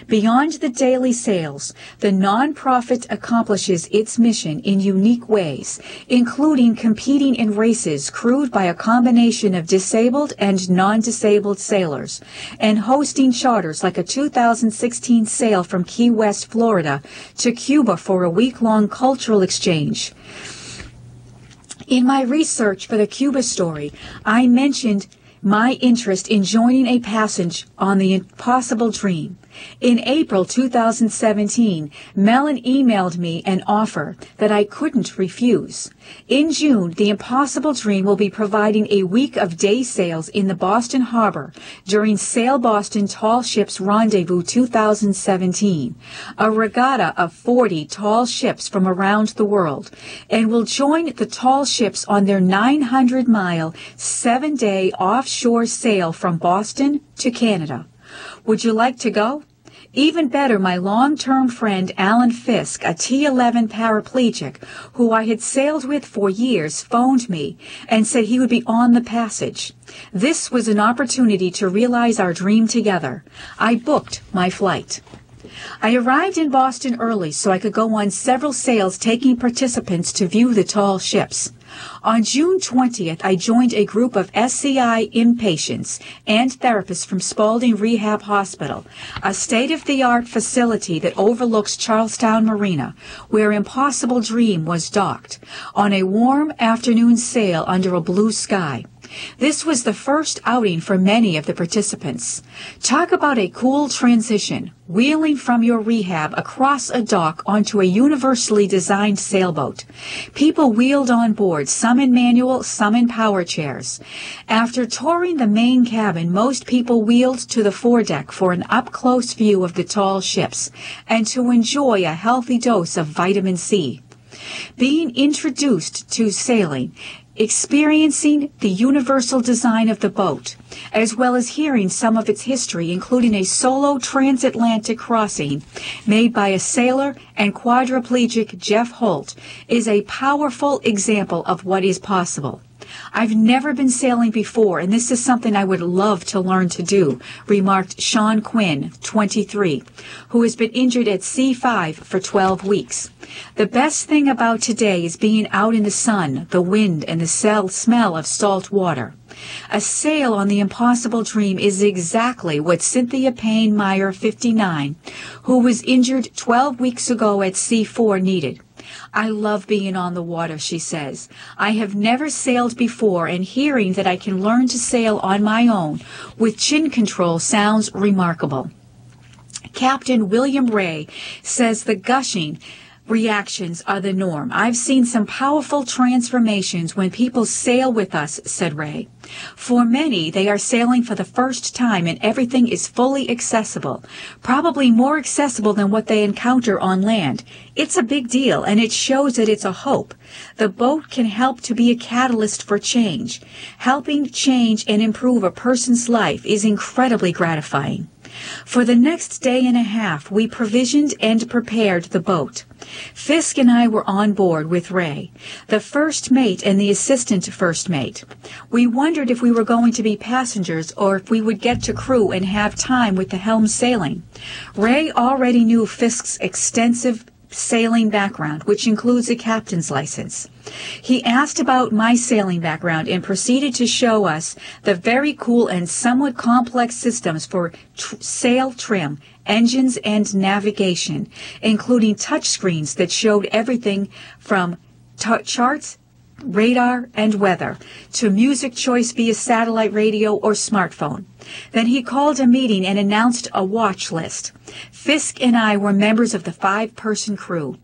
Beyond the daily sails, the nonprofit accomplishes its mission in unique ways, including competing in races crewed by a combination of disabled and non-disabled sailors, and hosting charters like a 2016 sail from Key West, Florida, to Cuba for a week-long cultural exchange. In my research for the Cuba story, I mentioned my interest in joining a passage on the Impossible Dream. In April 2017, Mellon emailed me an offer that I couldn't refuse. In June, the Impossible Dream will be providing a week of day sails in the Boston Harbor during Sail Boston Tall Ships Rendezvous 2017, a regatta of 40 tall ships from around the world, and will join the tall ships on their 900-mile, 7-day offshore sail from Boston to Canada. Would you like to go? Even better, my long-term friend Alan Fisk, a T11 paraplegic who I had sailed with for years, phoned me and said he would be on the passage. This was an opportunity to realize our dream together. I booked my flight. I arrived in Boston early so I could go on several sails taking participants to view the tall ships. On June 20th, I joined a group of SCI inpatients and therapists from Spaulding Rehab Hospital, a state-of-the-art facility that overlooks Charlestown Marina, where Impossible Dream was docked, on a warm afternoon sail under a blue sky. This was the first outing for many of the participants. Talk about a cool transition, wheeling from your rehab across a dock onto a universally designed sailboat. People wheeled on board, some in manual, some in power chairs. After touring the main cabin, most people wheeled to the foredeck for an up-close view of the tall ships and to enjoy a healthy dose of vitamin C. Being introduced to sailing, experiencing the universal design of the boat, as well as hearing some of its history, including a solo transatlantic crossing made by a sailor and quadriplegic Jeff Holt, is a powerful example of what is possible. I've never been sailing before, and this is something I would love to learn to do, remarked Sean Quinn, 23, who has been injured at C5 for 12 weeks. The best thing about today is being out in the sun, the wind, and the smell of salt water. A sail on the Impossible Dream is exactly what Cynthia Payne-Meyer, 59, who was injured 12 weeks ago at C4, needed. I love being on the water, she says. I have never sailed before, and hearing that I can learn to sail on my own with chin control sounds remarkable. Captain William Ray says the gushing reactions are the norm. I've seen some powerful transformations when people sail with us, said Ray. For many, they are sailing for the first time and everything is fully accessible, probably more accessible than what they encounter on land. It's a big deal, and it shows that it's a hope. The boat can help to be a catalyst for change. Helping change and improve a person's life is incredibly gratifying. For the next day and a half, we provisioned and prepared the boat. Fisk and I were on board with Ray, the first mate and the assistant first mate. We wondered if we were going to be passengers or if we would get to crew and have time with the helm sailing. Ray already knew Fisk's extensive sailing background, which includes a captain's license. He asked about my sailing background and proceeded to show us the very cool and somewhat complex systems for sail trim, engines, and navigation, including touchscreens that showed everything from charts, radar, and weather, to music choice via satellite radio or smartphone. Then he called a meeting and announced a watch list. Fisk and I were members of the 5-person crew.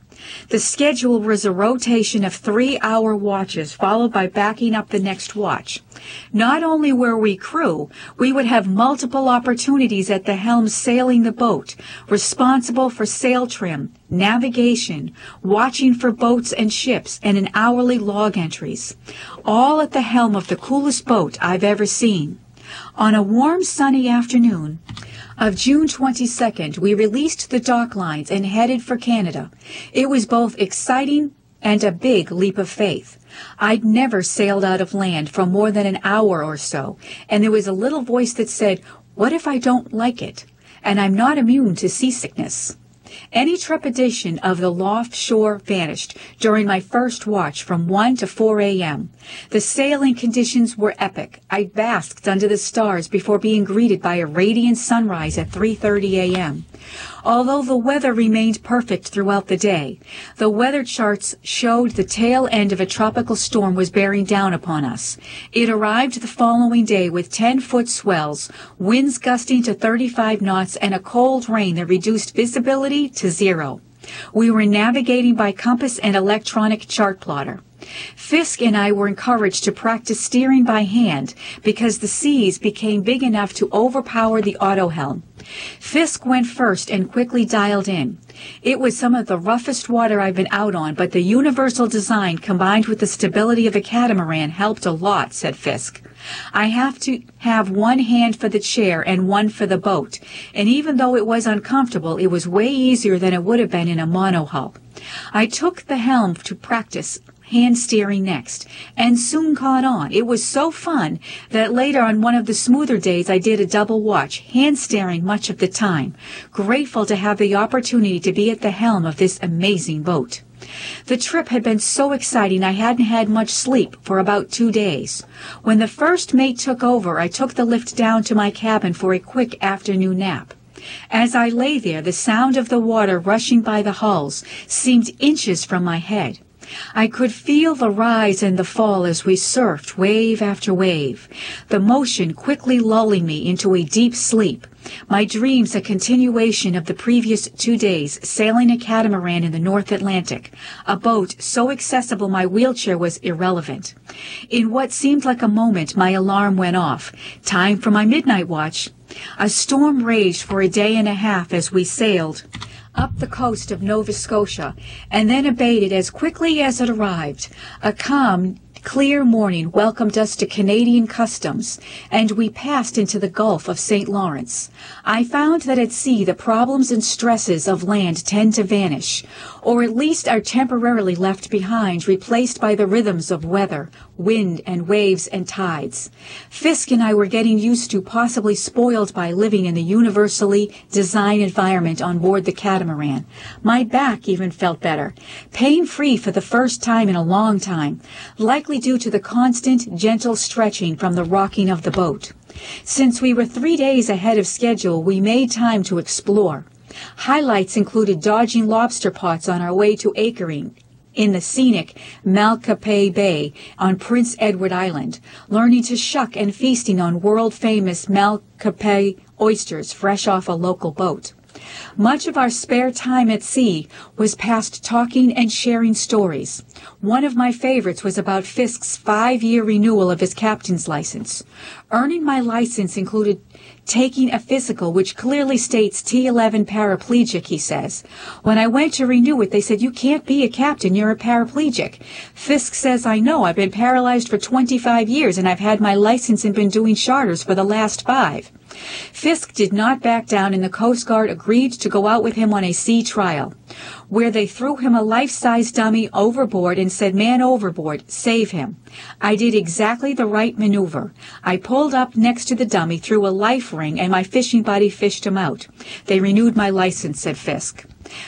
The schedule was a rotation of 3-hour watches, followed by backing up the next watch. Not only were we crew, we would have multiple opportunities at the helm sailing the boat, responsible for sail trim, navigation, watching for boats and ships, and in hourly log entries. All at the helm of the coolest boat I've ever seen. On a warm, sunny afternoon of June 22nd, we released the dock lines and headed for Canada. It was both exciting and a big leap of faith. I'd never sailed out of land for more than an hour or so, and there was a little voice that said, "What if I don't like it? And I'm not immune to seasickness." Any trepidation of the loft shore vanished during my first watch from 1 to 4 a.m. The sailing conditions were epic. I basked under the stars before being greeted by a radiant sunrise at 3:30 a.m. Although the weather remained perfect throughout the day, the weather charts showed the tail end of a tropical storm was bearing down upon us. It arrived the following day with 10-foot swells, winds gusting to 35 knots, and a cold rain that reduced visibility to 0. We were navigating by compass and electronic chart plotter. Fisk and I were encouraged to practice steering by hand because the seas became big enough to overpower the auto helm. Fisk went first and quickly dialed in. It was some of the roughest water I've been out on, but the universal design combined with the stability of a catamaran helped a lot, said Fisk. I have to have one hand for the chair and one for the boat, and even though it was uncomfortable, it was way easier than it would have been in a monohull. I took the helm to practice hand steering next, and soon caught on. It was so fun that later on one of the smoother days I did a double watch, hand steering much of the time, grateful to have the opportunity to be at the helm of this amazing boat. The trip had been so exciting I hadn't had much sleep for about 2 days. When the first mate took over, I took the lift down to my cabin for a quick afternoon nap. As I lay there, the sound of the water rushing by the hulls seemed inches from my head. I could feel the rise and the fall as we surfed wave after wave, the motion quickly lulling me into a deep sleep, my dreams a continuation of the previous 2 days sailing a catamaran in the North Atlantic, a boat so accessible my wheelchair was irrelevant. In what seemed like a moment, my alarm went off. Time for my midnight watch. A storm raged for a day and a half as we sailed up the coast of Nova Scotia, and then abated as quickly as it arrived. A calm, clear morning welcomed us to Canadian customs, and we passed into the Gulf of St. Lawrence. I found that at sea the problems and stresses of land tend to vanish, or at least are temporarily left behind, replaced by the rhythms of weather, wind and waves and tides. Fisk and I were getting used to, possibly spoiled by living in the universally designed environment on board the catamaran. My back even felt better, pain-free for the first time in a long time, likely due to the constant, gentle stretching from the rocking of the boat. Since we were 3 days ahead of schedule, we made time to explore. Highlights included dodging lobster pots on our way to anchoring in the scenic Malcape Bay on Prince Edward Island, learning to shuck and feasting on world-famous Malcape oysters fresh off a local boat. Much of our spare time at sea was passed talking and sharing stories. One of my favorites was about Fisk's 5-year renewal of his captain's license. Earning my license included taking a physical which clearly states T11 paraplegic, he says. When I went to renew it, they said, "You can't be a captain, you're a paraplegic." Fisk says, "I know, I've been paralyzed for 25 years and I've had my license and been doing charters for the last 5. Fisk did not back down, and the Coast Guard agreed to go out with him on a sea trial, where they threw him a life-size dummy overboard and said, "Man overboard, save him." I did exactly the right maneuver. I pulled up next to the dummy, threw a life ring, and my fishing buddy fished him out. They renewed my license, said Fisk.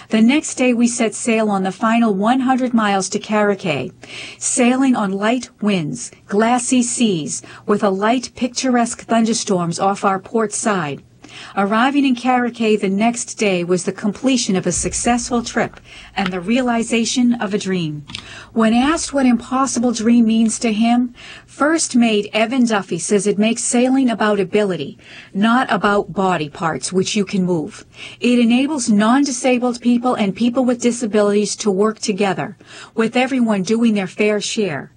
The next day we set sail on the final 100 miles to Caracay, sailing on light winds, glassy seas, with a light picturesque thunderstorms off our port side. Arriving in Caracay the next day was the completion of a successful trip and the realization of a dream. When asked what impossible dream means to him, First Mate Evan Duffy says it makes sailing about ability, not about body parts which you can move. It enables non-disabled people and people with disabilities to work together, with everyone doing their fair share.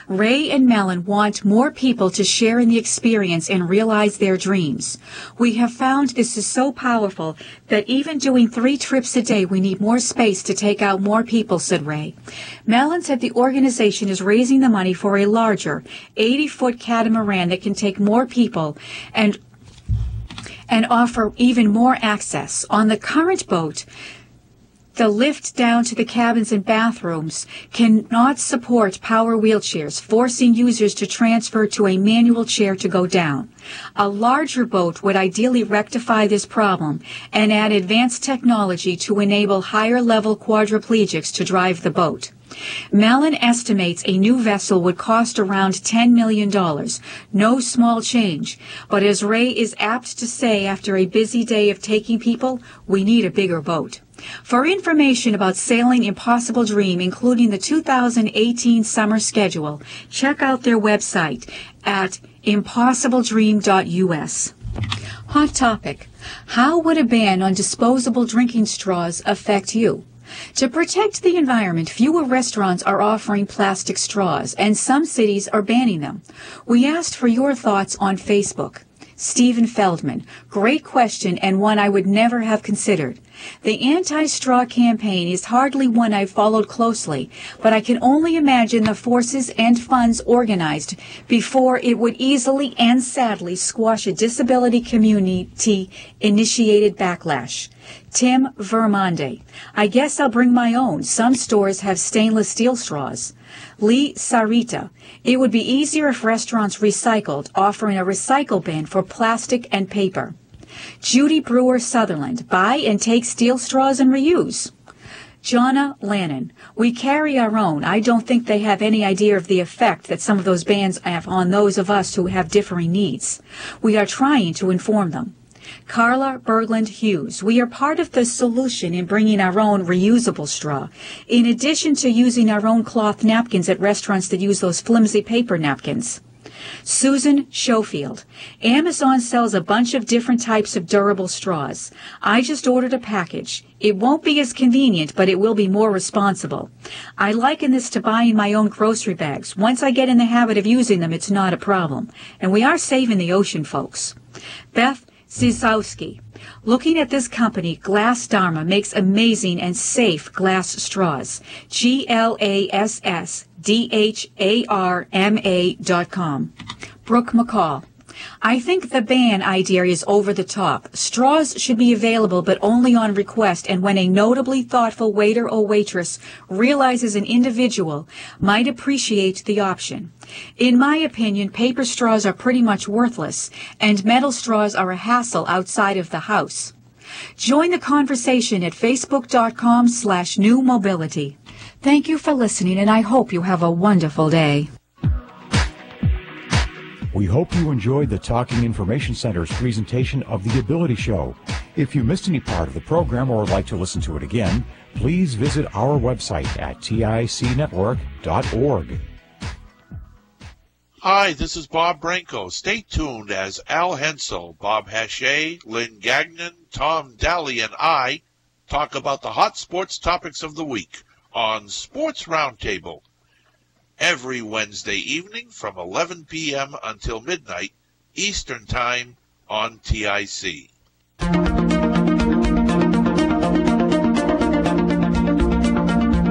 Ray and Mellon want more people to share in the experience and realize their dreams. We have found this is so powerful that even doing 3 trips a day, we need more space to take out more people, said Ray. Mellon said the organization is raising the money for a larger 80-foot catamaran that can take more people and offer even more access. On the current boat, the lift down to the cabins and bathrooms cannot support power wheelchairs, forcing users to transfer to a manual chair to go down. A larger boat would ideally rectify this problem and add advanced technology to enable higher-level quadriplegics to drive the boat. Mellon estimates a new vessel would cost around $10 million. No small change. But as Ray is apt to say after a busy day of taking people, we need a bigger boat. For information about Sailing Impossible Dream, including the 2018 summer schedule, check out their website at impossibledream.us. Hot topic: how would a ban on disposable drinking straws affect you? To protect the environment, fewer restaurants are offering plastic straws, and some cities are banning them. We asked for your thoughts on Facebook. Stephen Feldman: great question and one I would never have considered. The anti-straw campaign is hardly one I've followed closely, but I can only imagine the forces and funds organized before it would easily and sadly squash a disability community-initiated backlash. Tim Vermonde: I guess I'll bring my own. Some stores have stainless steel straws. Lee Sarita: it would be easier if restaurants recycled, offering a recycle bin for plastic and paper. Judy Brewer Sutherland: buy and take steel straws and reuse. Jonna Lannon: we carry our own. I don't think they have any idea of the effect that some of those bans have on those of us who have differing needs. We are trying to inform them. Carla Berglund Hughes: we are part of the solution in bringing our own reusable straw, in addition to using our own cloth napkins at restaurants that use those flimsy paper napkins. Susan Schofield: Amazon sells a bunch of different types of durable straws. I just ordered a package. It won't be as convenient, but it will be more responsible. I liken this to buying my own grocery bags. Once I get in the habit of using them, it's not a problem. And we are saving the ocean, folks. Beth Zizowski: looking at this company, Glass Dharma makes amazing and safe glass straws. GlassDharma.com. Brooke McCall: I think the ban idea is over the top. Straws should be available, but only on request and when a notably thoughtful waiter or waitress realizes an individual might appreciate the option. In my opinion, paper straws are pretty much worthless, and metal straws are a hassle outside of the house. Join the conversation at facebook.com/newmobility. Thank you for listening, and I hope you have a wonderful day. We hope you enjoyed the Talking Information Center's presentation of The Ability Show. If you missed any part of the program or would like to listen to it again, please visit our website at ticnetwork.org. Hi, this is Bob Branco. Stay tuned as Al Hensel, Bob Hache, Lynn Gagnon, Tom Daly, and I talk about the hot sports topics of the week on Sports Roundtable every Wednesday evening from 11 p.m. until midnight Eastern Time on TIC.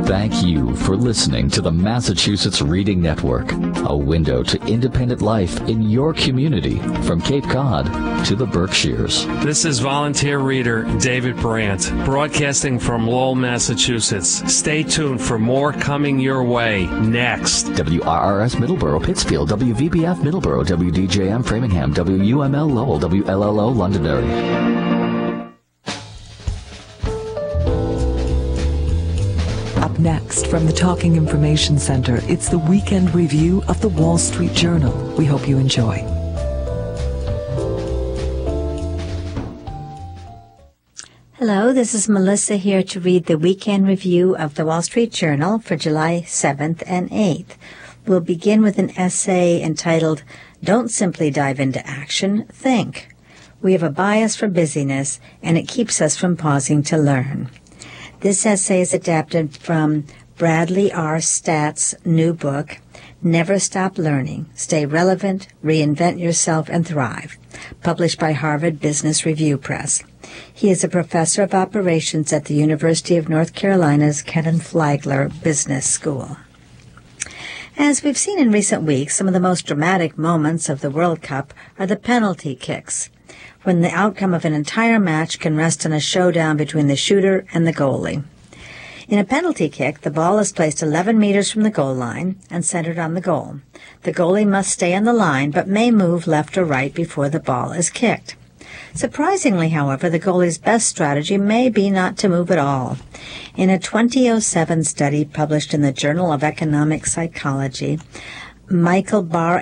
Thank you for listening to the Massachusetts Reading Network, a window to independent life in your community from Cape Cod to the Berkshires. This is volunteer reader David Brandt, broadcasting from Lowell, Massachusetts. Stay tuned for more coming your way next. WRRS Middleborough, Pittsfield, WVBF Middleborough, WDJM Framingham, WUML Lowell, WLLO Londonderry. Next, from the Talking Information Center, it's the weekend review of the Wall Street Journal. We hope you enjoy. Hello, this is Melissa here to read the weekend review of the Wall Street Journal for July 7th and 8th. We'll begin with an essay entitled, Don't Simply Dive into Action, Think. We have a bias for busyness, and it keeps us from pausing to learn. This essay is adapted from Bradley R. Statt's new book, Never Stop Learning, Stay Relevant, Reinvent Yourself, and Thrive, published by Harvard Business Review Press. He is a professor of operations at the University of North Carolina's Kenneth Flagler Business School. As we've seen in recent weeks, some of the most dramatic moments of the World Cup are the penalty kicks, when the outcome of an entire match can rest on a showdown between the shooter and the goalie. In a penalty kick, the ball is placed 11 meters from the goal line and centered on the goal. The goalie must stay on the line but may move left or right before the ball is kicked. Surprisingly, however, the goalie's best strategy may be not to move at all. In a 2007 study published in the Journal of Economic Psychology, Michael Bar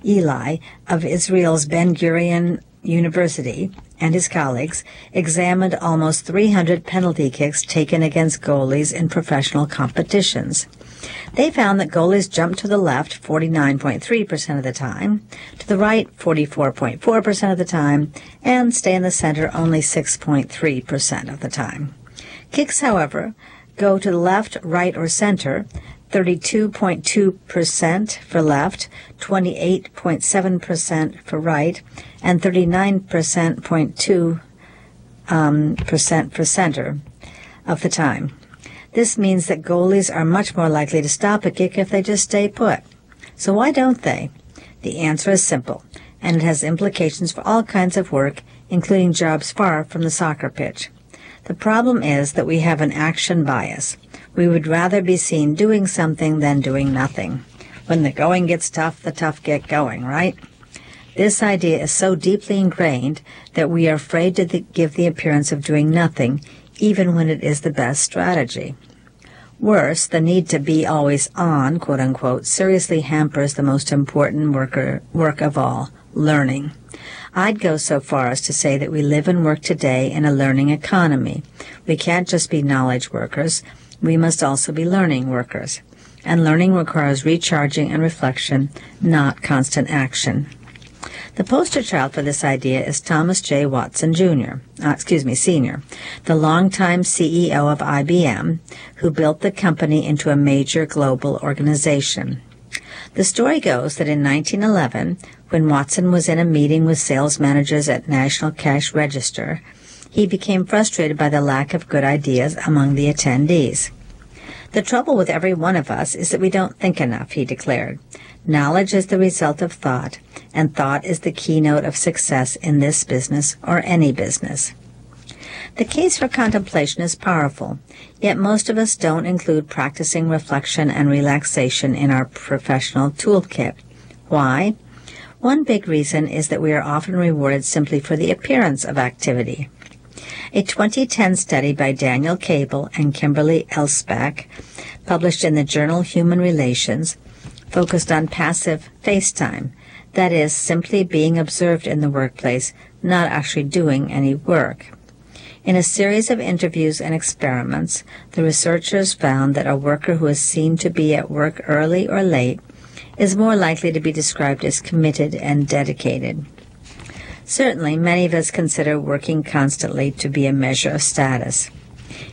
Eli of Israel's Ben-Gurion University and his colleagues examined almost 300 penalty kicks taken against goalies in professional competitions. They found that goalies jump to the left 49.3% of the time, to the right 44.4% of the time, and stay in the center only 6.3% of the time. Kicks, however, go to the left, right, or center 32.2% for left, 28.7% for right, and 39.2% for center of the time. This means that goalies are much more likely to stop a kick if they just stay put. So why don't they? The answer is simple, and it has implications for all kinds of work, including jobs far from the soccer pitch. The problem is that we have an action bias. We would rather be seen doing something than doing nothing. When the going gets tough, the tough get going, right? This idea is so deeply ingrained that we are afraid to give the appearance of doing nothing, even when it is the best strategy. Worse, the need to be always on, quote-unquote, seriously hampers the most important work of all, learning. I'd go so far as to say that we live and work today in a learning economy. We can't just be knowledge workers. We must also be learning workers. And learning requires recharging and reflection, not constant action. The poster child for this idea is Thomas J. Watson Sr., the longtime CEO of IBM, who built the company into a major global organization. The story goes that in 1911, when Watson was in a meeting with sales managers at National Cash Register, he became frustrated by the lack of good ideas among the attendees. The trouble with every one of us is that we don't think enough, he declared. Knowledge is the result of thought, and thought is the keynote of success in this business or any business. The case for contemplation is powerful, yet most of us don't include practicing reflection and relaxation in our professional toolkit. Why? One big reason is that we are often rewarded simply for the appearance of activity. A 2010 study by Daniel Cable and Kimberly Elsbach, published in the journal Human Relations, focused on passive face time, that is, simply being observed in the workplace not actually doing any work. In a series of interviews and experiments, the researchers found that a worker who is seen to be at work early or late is more likely to be described as committed and dedicated. Certainly, many of us consider working constantly to be a measure of status.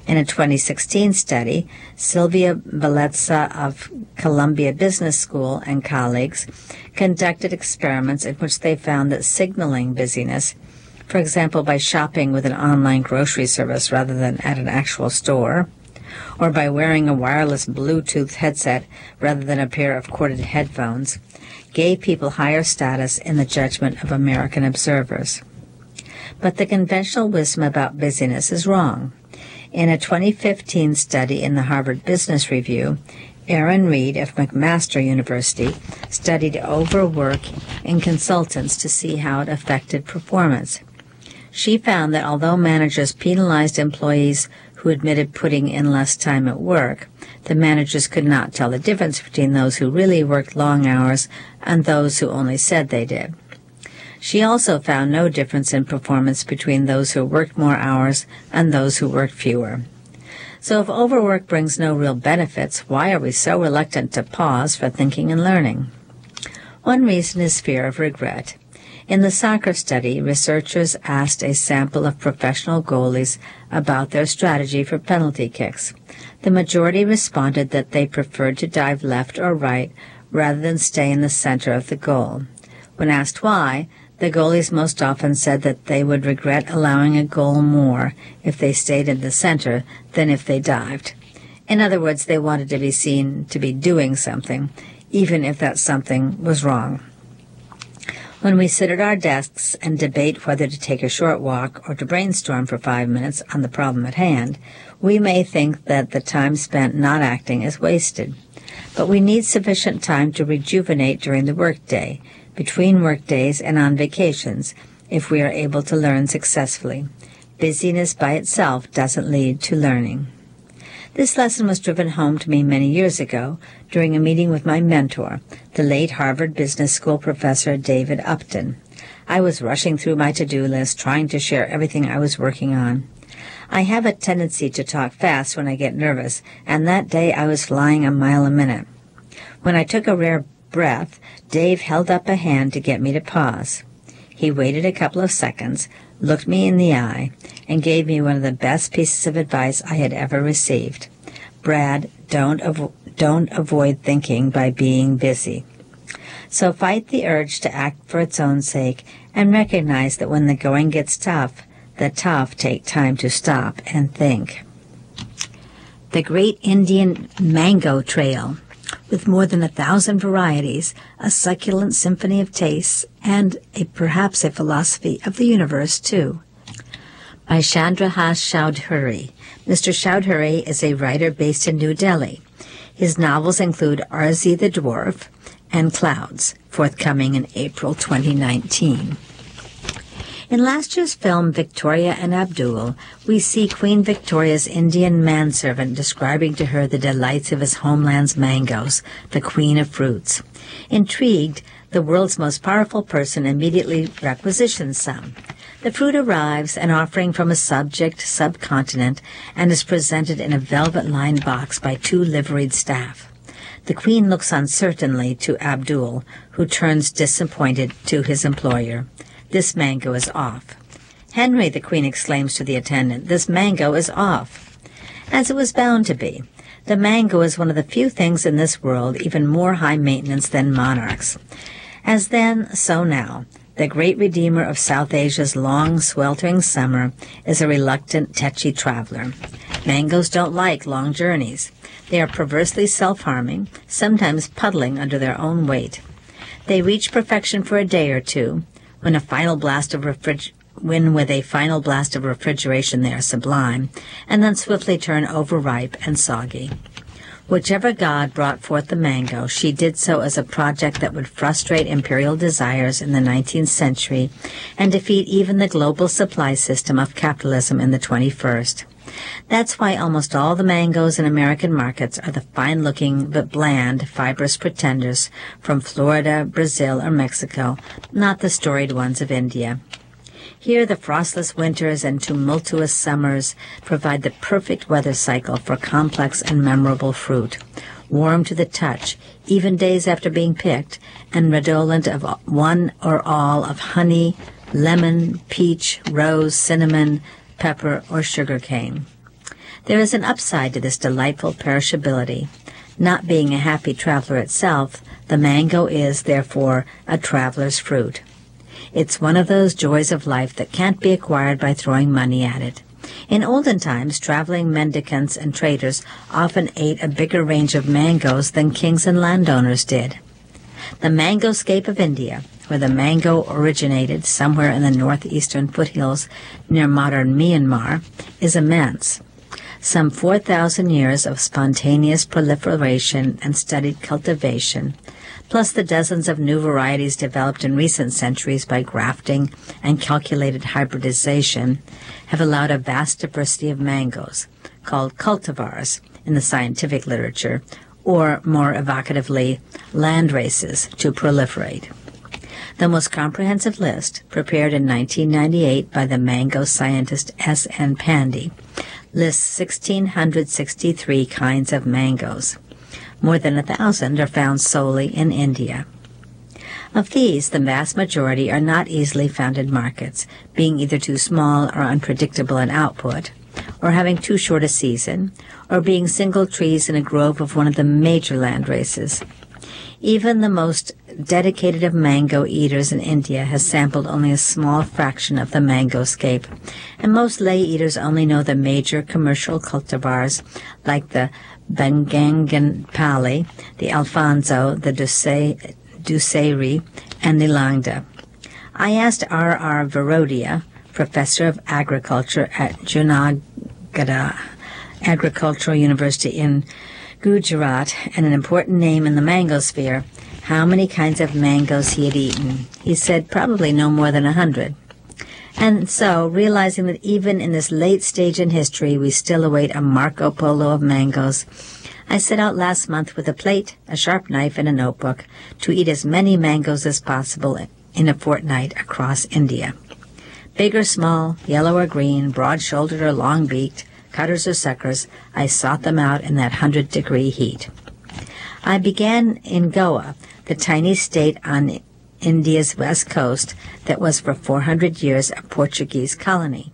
In a 2016 study, Sylvia Bellezza of Columbia Business School and colleagues conducted experiments in which they found that signaling busyness, for example by shopping with an online grocery service rather than at an actual store, or by wearing a wireless Bluetooth headset rather than a pair of corded headphones, gave people higher status in the judgment of American observers. But the conventional wisdom about busyness is wrong. In a 2015 study in the Harvard Business Review, Erin Reed of McMaster University studied overwork in consultants to see how it affected performance. She found that although managers penalized employees who admitted putting in less time at work, the managers could not tell the difference between those who really worked long hours and those who only said they did. She also found no difference in performance between those who worked more hours and those who worked fewer. So if overwork brings no real benefits, why are we so reluctant to pause for thinking and learning? One reason is fear of regret. In the soccer study, researchers asked a sample of professional goalies about their strategy for penalty kicks. The majority responded that they preferred to dive left or right rather than stay in the center of the goal. When asked why, the goalies most often said that they would regret allowing a goal more if they stayed in the center than if they dived. In other words, they wanted to be seen to be doing something, even if that something was wrong. When we sit at our desks and debate whether to take a short walk or to brainstorm for 5 minutes on the problem at hand, we may think that the time spent not acting is wasted. But we need sufficient time to rejuvenate during the workday, between workdays and on vacations, if we are able to learn successfully. Busyness by itself doesn't lead to learning. This lesson was driven home to me many years ago during a meeting with my mentor, the late Harvard Business School professor David Upton. I was rushing through my to-do list, trying to share everything I was working on. I have a tendency to talk fast when I get nervous, and that day I was flying a mile a minute. When I took a rare breath, Dave held up a hand to get me to pause. He waited a couple of seconds, looked me in the eye, and gave me one of the best pieces of advice I had ever received. Brad, don't avoid thinking by being busy. So fight the urge to act for its own sake and recognize that when the going gets tough, the tough take time to stop and think. The Great Indian Mango Trail, with more than 1,000 varieties, a succulent symphony of tastes, and perhaps a philosophy of the universe, too. By Chandrahas Chowdhury. Mr. Chowdhury is a writer based in New Delhi. His novels include Arzi the Dwarf and Clouds, forthcoming in April 2019. In last year's film Victoria and Abdul, we see Queen Victoria's Indian manservant describing to her the delights of his homeland's mangoes, the queen of fruits. Intrigued, the world's most powerful person immediately requisitions some. The fruit arrives, an offering from a subcontinent, and is presented in a velvet-lined box by 2 liveried staff. The queen looks uncertainly to Abdul, who turns disappointed to his employer. This mango is off. Henry, the queen exclaims to the attendant, this mango is off. As it was bound to be. The mango is one of the few things in this world even more high maintenance than monarchs. As then, so now. The great redeemer of South Asia's long, sweltering summer is a reluctant, tetchy traveler. Mangoes don't like long journeys. They are perversely self-harming, sometimes puddling under their own weight. They reach perfection for a day or two, when with a final blast of refrigeration they are sublime, and then swiftly turn overripe and soggy. Whichever god brought forth the mango, she did so as a project that would frustrate imperial desires in the 19th century and defeat even the global supply system of capitalism in the 21st. That's why almost all the mangoes in American markets are the fine-looking but bland, fibrous pretenders from Florida, Brazil, or Mexico, not the storied ones of India. Here, the frostless winters and tumultuous summers provide the perfect weather cycle for complex and memorable fruit, warm to the touch, even days after being picked, and redolent of one or all of honey, lemon, peach, rose, cinnamon, pepper, or sugar cane. There is an upside to this delightful perishability. Not being a happy traveler itself, the mango is, therefore, a traveler's fruit. It's one of those joys of life that can't be acquired by throwing money at it. In olden times, traveling mendicants and traders often ate a bigger range of mangoes than kings and landowners did. The mangoscape of India, where the mango originated somewhere in the northeastern foothills near modern Myanmar, is immense. Some 4,000 years of spontaneous proliferation and studied cultivation, plus the dozens of new varieties developed in recent centuries by grafting and calculated hybridization, have allowed a vast diversity of mangoes, called cultivars in the scientific literature, or more evocatively, land races, to proliferate. The most comprehensive list, prepared in 1998 by the mango scientist S.N. Pandey, lists 1,663 kinds of mangoes. More than 1,000 are found solely in India. Of these, the vast majority are not easily found in markets, being either too small or unpredictable in output, or having too short a season, or being single trees in a grove of one of the major land races. Even the most dedicated of mango eaters in India has sampled only a small fraction of the mangoscape, and most lay eaters only know the major commercial cultivars like the Bengangan the Alfonso, the Dusseri, and the Langda. I asked R.R. Varodia, professor of agriculture at Junagadh Agricultural University in Gujarat, and an important name in the mango sphere, how many kinds of mangoes he had eaten. He said probably no more than 100. And so, realizing that even in this late stage in history we still await a Marco Polo of mangoes, I set out last month with a plate, a sharp knife, and a notebook to eat as many mangoes as possible in a fortnight across India. Big or small, yellow or green, broad-shouldered or long-beaked, cutters or suckers, I sought them out in that 100-degree heat. I began in Goa, the tiny state on India's west coast that was for 400 years a Portuguese colony.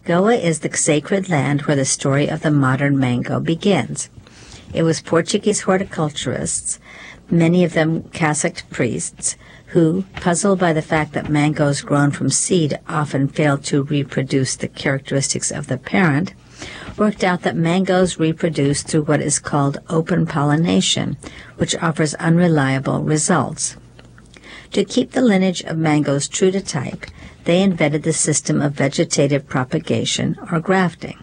Goa is the sacred land where the story of the modern mango begins. It was Portuguese horticulturists, many of them Catholic priests, who, puzzled by the fact that mangoes grown from seed often fail to reproduce the characteristics of the parent, worked out that mangoes reproduce through what is called open pollination, which offers unreliable results. To keep the lineage of mangoes true to type, they invented the system of vegetative propagation, or grafting.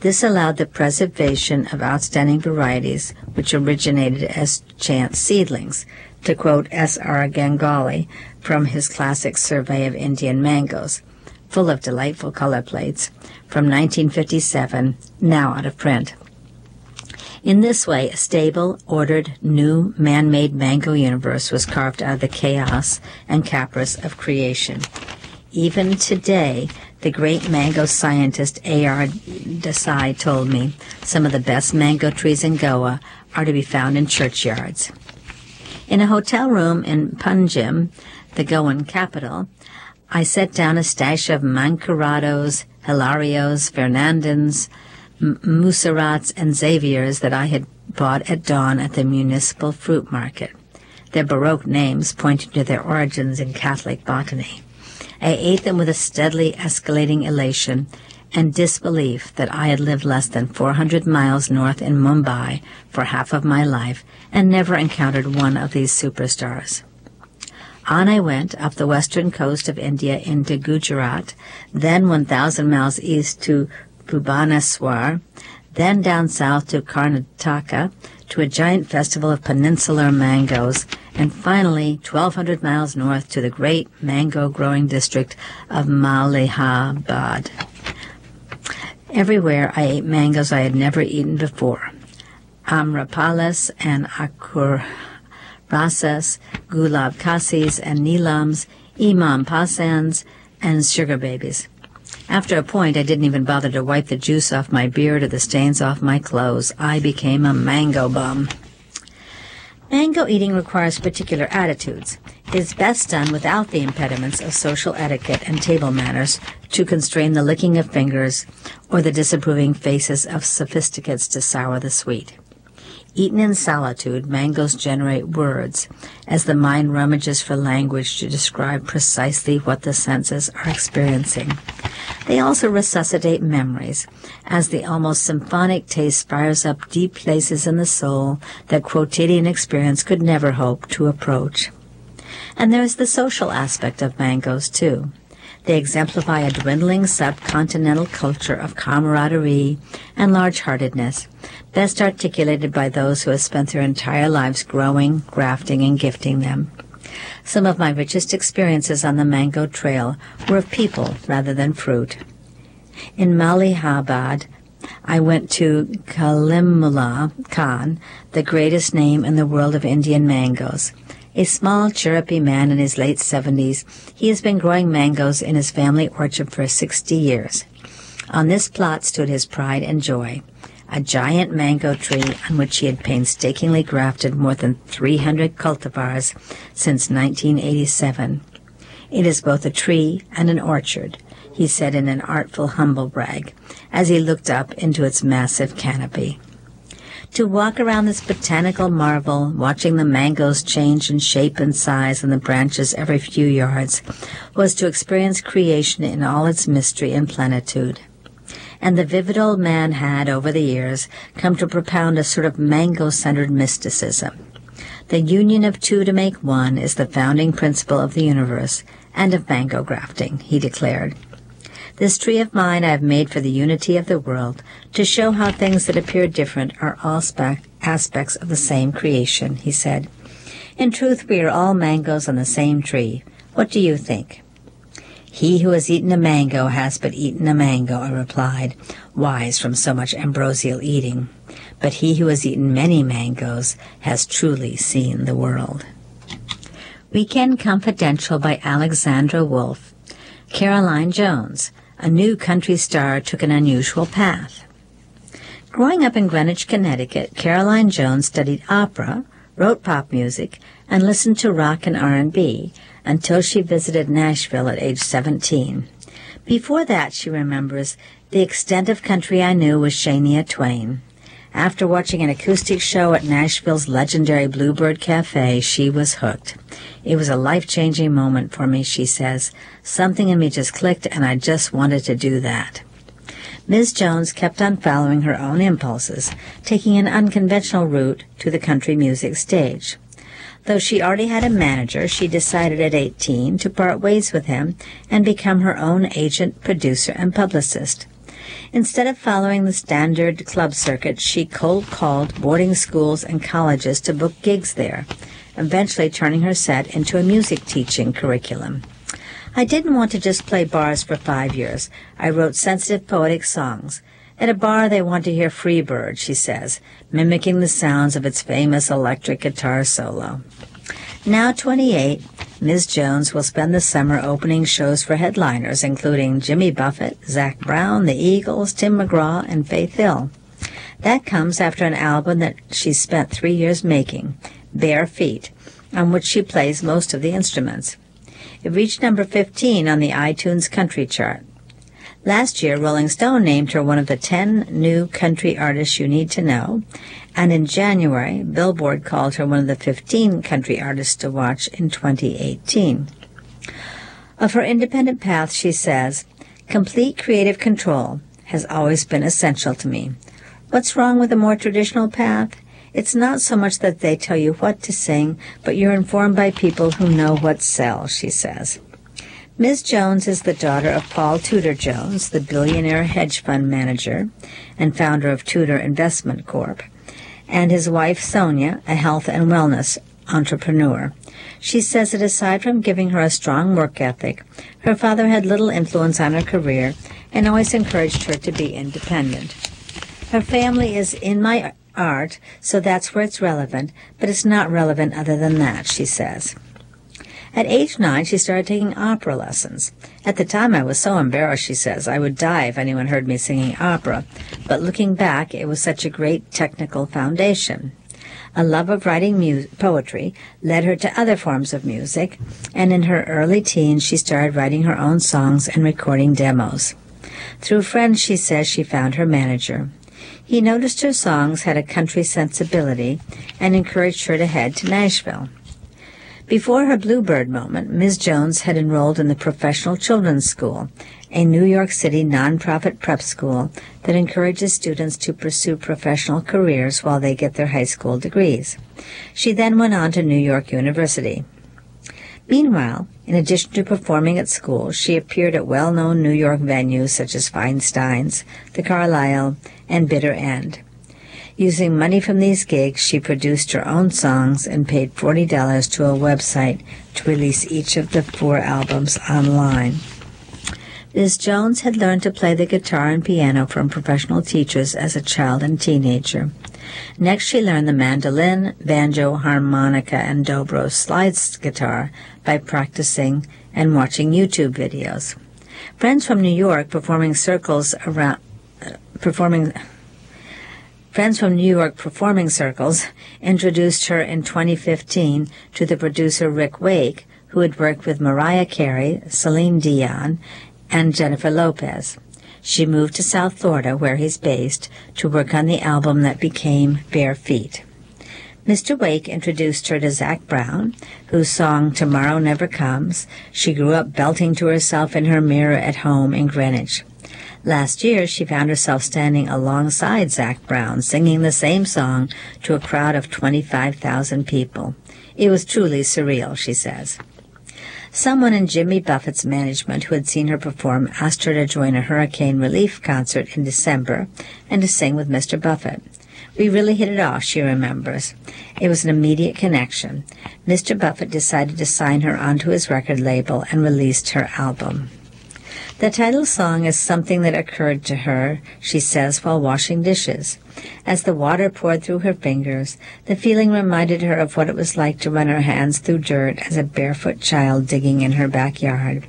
This allowed the preservation of outstanding varieties which originated as chance seedlings, to quote S.R. Gangali from his classic Survey of Indian Mangoes, full of delightful color plates, from 1957, now out of print. In this way, a stable, ordered, new, man-made mango universe was carved out of the chaos and caprice of creation. Even today, the great mango scientist A.R. Desai told me some of the best mango trees in Goa are to be found in churchyards. In a hotel room in Punjim, the Goan capital, I set down a stash of Mancurados, Hilarios, Fernandins, Musarats, and Xaviers that I had bought at dawn at the municipal fruit market, their Baroque names pointing to their origins in Catholic botany. I ate them with a steadily escalating elation and disbelief that I had lived less than 400 miles north in Mumbai for half of my life and never encountered one of these superstars. On I went up the western coast of India into Gujarat, then 1,000 miles east to Bhubaneswar, then down south to Karnataka, to a giant festival of peninsular mangoes, and finally 1,200 miles north to the great mango-growing district of Malihabad. Everywhere I ate mangoes I had never eaten before. Amrapalas and Akur Rasas, Gulab Kasis and Nilams, Imam Pasans, and sugar babies. After a point, I didn't even bother to wipe the juice off my beard or the stains off my clothes. I became a mango bum. Mango eating requires particular attitudes. It is best done without the impediments of social etiquette and table manners to constrain the licking of fingers or the disapproving faces of sophisticates to sour the sweet. Eaten in solitude, mangoes generate words, as the mind rummages for language to describe precisely what the senses are experiencing. They also resuscitate memories, as the almost symphonic taste fires up deep places in the soul that quotidian experience could never hope to approach. And there's the social aspect of mangoes, too. They exemplify a dwindling subcontinental culture of camaraderie and large-heartedness, best articulated by those who have spent their entire lives growing, grafting, and gifting them. Some of my richest experiences on the mango trail were of people rather than fruit. In Malihabad, I went to Kalimullah Khan, the greatest name in the world of Indian mangoes. A small, chirrupy man in his late 70s, he has been growing mangoes in his family orchard for 60 years. On this plot stood his pride and joy, a giant mango tree on which he had painstakingly grafted more than 300 cultivars since 1987. It is both a tree and an orchard, he said in an artful humble brag, as he looked up into its massive canopy. To walk around this botanical marvel, watching the mangoes change in shape and size on the branches every few yards, was to experience creation in all its mystery and plenitude. And the vivid old man had, over the years, come to propound a sort of mango-centered mysticism. The union of two to make one is the founding principle of the universe and of mango grafting, he declared. This tree of mine I have made for the unity of the world, to show how things that appear different are all aspects of the same creation, he said. In truth, we are all mangoes on the same tree. What do you think? He who has eaten a mango has but eaten a mango, I replied, wise from so much ambrosial eating. But he who has eaten many mangoes has truly seen the world. Weekend Confidential by Alexandra Wolfe. Caroline Jones. A new country star took an unusual path. Growing up in Greenwich, Connecticut, Caroline Jones studied opera, wrote pop music, and listened to rock and R&B until she visited Nashville at age 17. Before that, she remembers, the extent of country I knew was Shania Twain. After watching an acoustic show at Nashville's legendary Bluebird Cafe, she was hooked. It was a life-changing moment for me, she says. Something in me just clicked, and I just wanted to do that. Ms. Jones kept on following her own impulses, taking an unconventional route to the country music stage. Though she already had a manager, she decided at 18 to part ways with him and become her own agent, producer, and publicist. Instead of following the standard club circuit, she cold-called boarding schools and colleges to book gigs there, eventually turning her set into a music teaching curriculum. I didn't want to just play bars for 5 years. I wrote sensitive poetic songs. At a bar, they want to hear Freebird, she says, mimicking the sounds of its famous electric guitar solo. Now 28, Ms. Jones will spend the summer opening shows for headliners, including Jimmy Buffett, Zac Brown, the Eagles, Tim McGraw, and Faith Hill. That comes after an album that she spent 3 years making, Bare Feet, on which she plays most of the instruments. It reached number 15 on the iTunes country chart. Last year, Rolling Stone named her one of the 10 new country artists you need to know, and in January, Billboard called her one of the 15 country artists to watch in 2018. Of her independent path, she says, complete creative control has always been essential to me. What's wrong with a more traditional path? It's not so much that they tell you what to sing, but you're informed by people who know what sells, she says. Ms. Jones is the daughter of Paul Tudor Jones, the billionaire hedge fund manager and founder of Tudor Investment Corp., and his wife Sonia, a health and wellness entrepreneur. She says that aside from giving her a strong work ethic, her father had little influence on her career and always encouraged her to be independent. Her family is in my art, so that's where it's relevant, but it's not relevant other than that, she says. At age 9, she started taking opera lessons. At the time, I was so embarrassed, she says, I would die if anyone heard me singing opera. But looking back, it was such a great technical foundation. A love of writing poetry led her to other forms of music, and in her early teens, she started writing her own songs and recording demos. Through friends, she says, she found her manager. He noticed her songs had a country sensibility and encouraged her to head to Nashville. Before her Bluebird moment, Ms. Jones had enrolled in the Professional Children's School, a New York City nonprofit prep school that encourages students to pursue professional careers while they get their high school degrees. She then went on to New York University. Meanwhile, in addition to performing at school, she appeared at well-known New York venues such as Feinstein's, the Carlisle, and Bitter End. Using money from these gigs, she produced her own songs and paid $40 to a website to release each of the 4 albums online. Ms. Jones had learned to play the guitar and piano from professional teachers as a child and teenager. Next, she learned the mandolin, banjo, harmonica, and dobro slide guitar by practicing and watching YouTube videos. Friends from New York performing circles introduced her in 2015 to the producer Rick Wake, who had worked with Mariah Carey, Celine Dion, and Jennifer Lopez. She moved to South Florida, where he's based, to work on the album that became Bare Feet. Mr. Wake introduced her to Zac Brown, whose song Tomorrow Never Comes she grew up belting to herself in her mirror at home in Greenwich. Last year, she found herself standing alongside Zac Brown, singing the same song to a crowd of 25,000 people. It was truly surreal, she says. Someone in Jimmy Buffett's management who had seen her perform asked her to join a hurricane relief concert in December and to sing with Mr. Buffett. We really hit it off, she remembers. It was an immediate connection. Mr. Buffett decided to sign her onto his record label and released her album. The title song is something that occurred to her, she says, while washing dishes. As the water poured through her fingers, the feeling reminded her of what it was like to run her hands through dirt as a barefoot child digging in her backyard.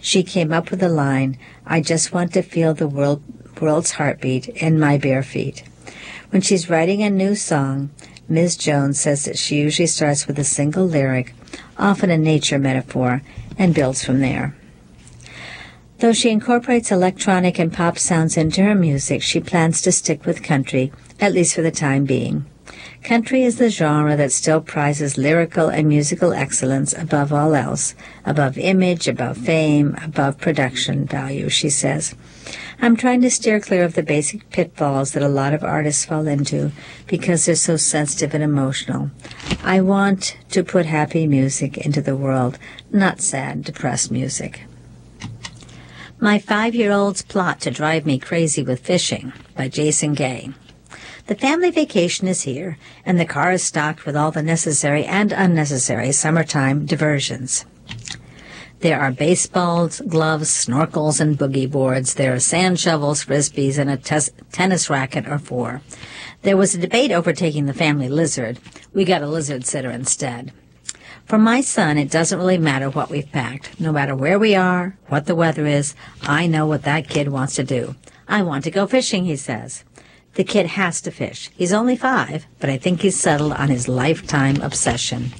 She came up with the line, I just want to feel the world's heartbeat in my bare feet. When she's writing a new song, Ms. Jones says that she usually starts with a single lyric, often a nature metaphor, and builds from there. Though she incorporates electronic and pop sounds into her music, she plans to stick with country, at least for the time being. Country is the genre that still prizes lyrical and musical excellence above all else, above image, above fame, above production value, she says. I'm trying to steer clear of the basic pitfalls that a lot of artists fall into because they're so sensitive and emotional. I want to put happy music into the world, not sad, depressed music. My 5-year-old's Plot to Drive Me Crazy with Fishing by Jason Gay. The family vacation is here, and the car is stocked with all the necessary and unnecessary summertime diversions. There are baseballs, gloves, snorkels, and boogie boards. There are sand shovels, frisbees, and a tennis racket or 4. There was a debate over taking the family lizard. We got a lizard sitter instead. For my son, it doesn't really matter what we've packed. No matter where we are, what the weather is, I know what that kid wants to do. I want to go fishing, he says. The kid has to fish. He's only 5, but I think he's settled on his lifetime obsession.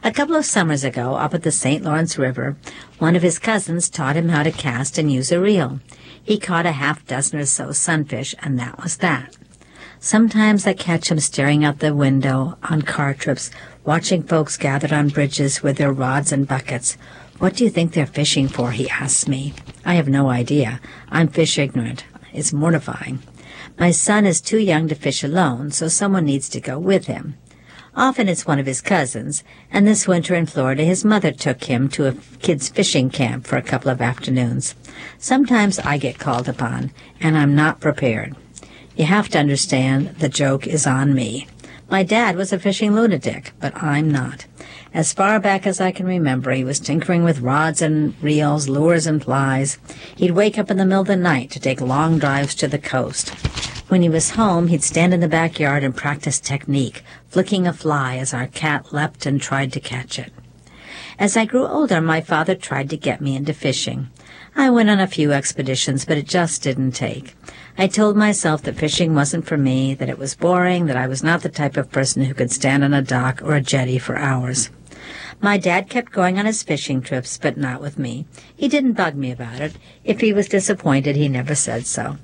A couple of summers ago, up at the St. Lawrence River, one of his cousins taught him how to cast and use a reel. He caught a half-dozen or so sunfish, and that was that. Sometimes I catch him staring out the window on car trips, watching folks gathered on bridges with their rods and buckets. What do you think they're fishing for, he asks me. I have no idea. I'm fish ignorant. It's mortifying. My son is too young to fish alone, so someone needs to go with him. Often it's one of his cousins, and this winter in Florida his mother took him to a kids' fishing camp for a couple of afternoons. Sometimes I get called upon, and I'm not prepared. You have to understand the joke is on me. My dad was a fishing lunatic, but I'm not. As far back as I can remember, he was tinkering with rods and reels, lures and flies. He'd wake up in the middle of the night to take long drives to the coast. When he was home, he'd stand in the backyard and practice technique, flicking a fly as our cat leapt and tried to catch it. As I grew older, my father tried to get me into fishing. I went on a few expeditions, but it just didn't take. I told myself that fishing wasn't for me, that it was boring, that I was not the type of person who could stand on a dock or a jetty for hours. My dad kept going on his fishing trips, but not with me. He didn't bug me about it. If he was disappointed, he never said so.